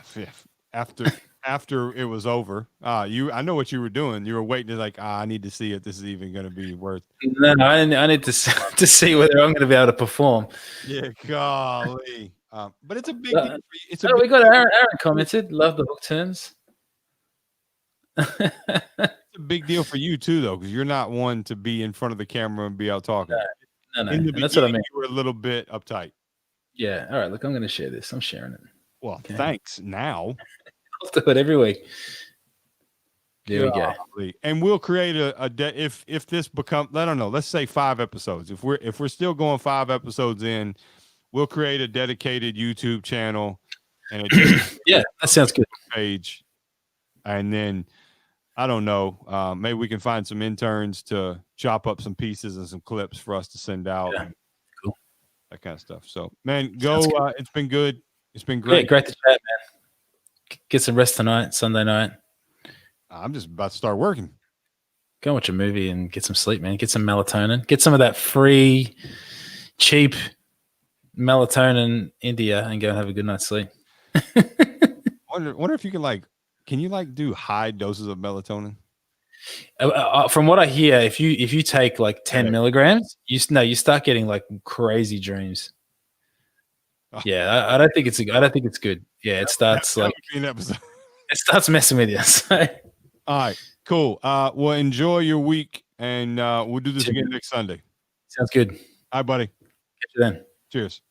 After it was over, I know what you were doing. You were waiting to I need to see if this is even going to be worth. No, I need to see whether I'm going to be able to perform. Yeah, golly. But it's a big deal. We got Aaron commented. Love the hook turns. It's a big deal for you too, though, because you're not one to be in front of the camera and be out talking. No. That's what I mean. You were a little bit uptight. Yeah. All right. Look, I'm going to share this. I'm sharing it. Well, thanks. Now I'll do it every week. There we go. And we'll create if this becomes, I don't know, let's say 5 episodes. If we're still going 5 episodes in, we'll create a dedicated YouTube channel and yeah, that sounds good. Page, and then I don't know, maybe we can find some interns to chop up some pieces and some clips for us to send out. Yeah. Cool. That kind of stuff. So, man, go. It's been good. It's been great. Yeah, great to chat, man. Get some rest tonight, Sunday night. I'm just about to start working. Go watch a movie and get some sleep, man. Get some melatonin. Get some of that free, cheap melatonin India and go and have a good night's sleep. Wonder if you can you do high doses of melatonin? From what I hear, if you take 10 milligrams, you start getting crazy dreams. Oh. Yeah, I don't think it's good. Yeah, it starts it starts messing with you. So. All right, cool. Well, enjoy your week, and we'll do this again next Sunday. Sounds good. All right, buddy. Catch you then. Cheers.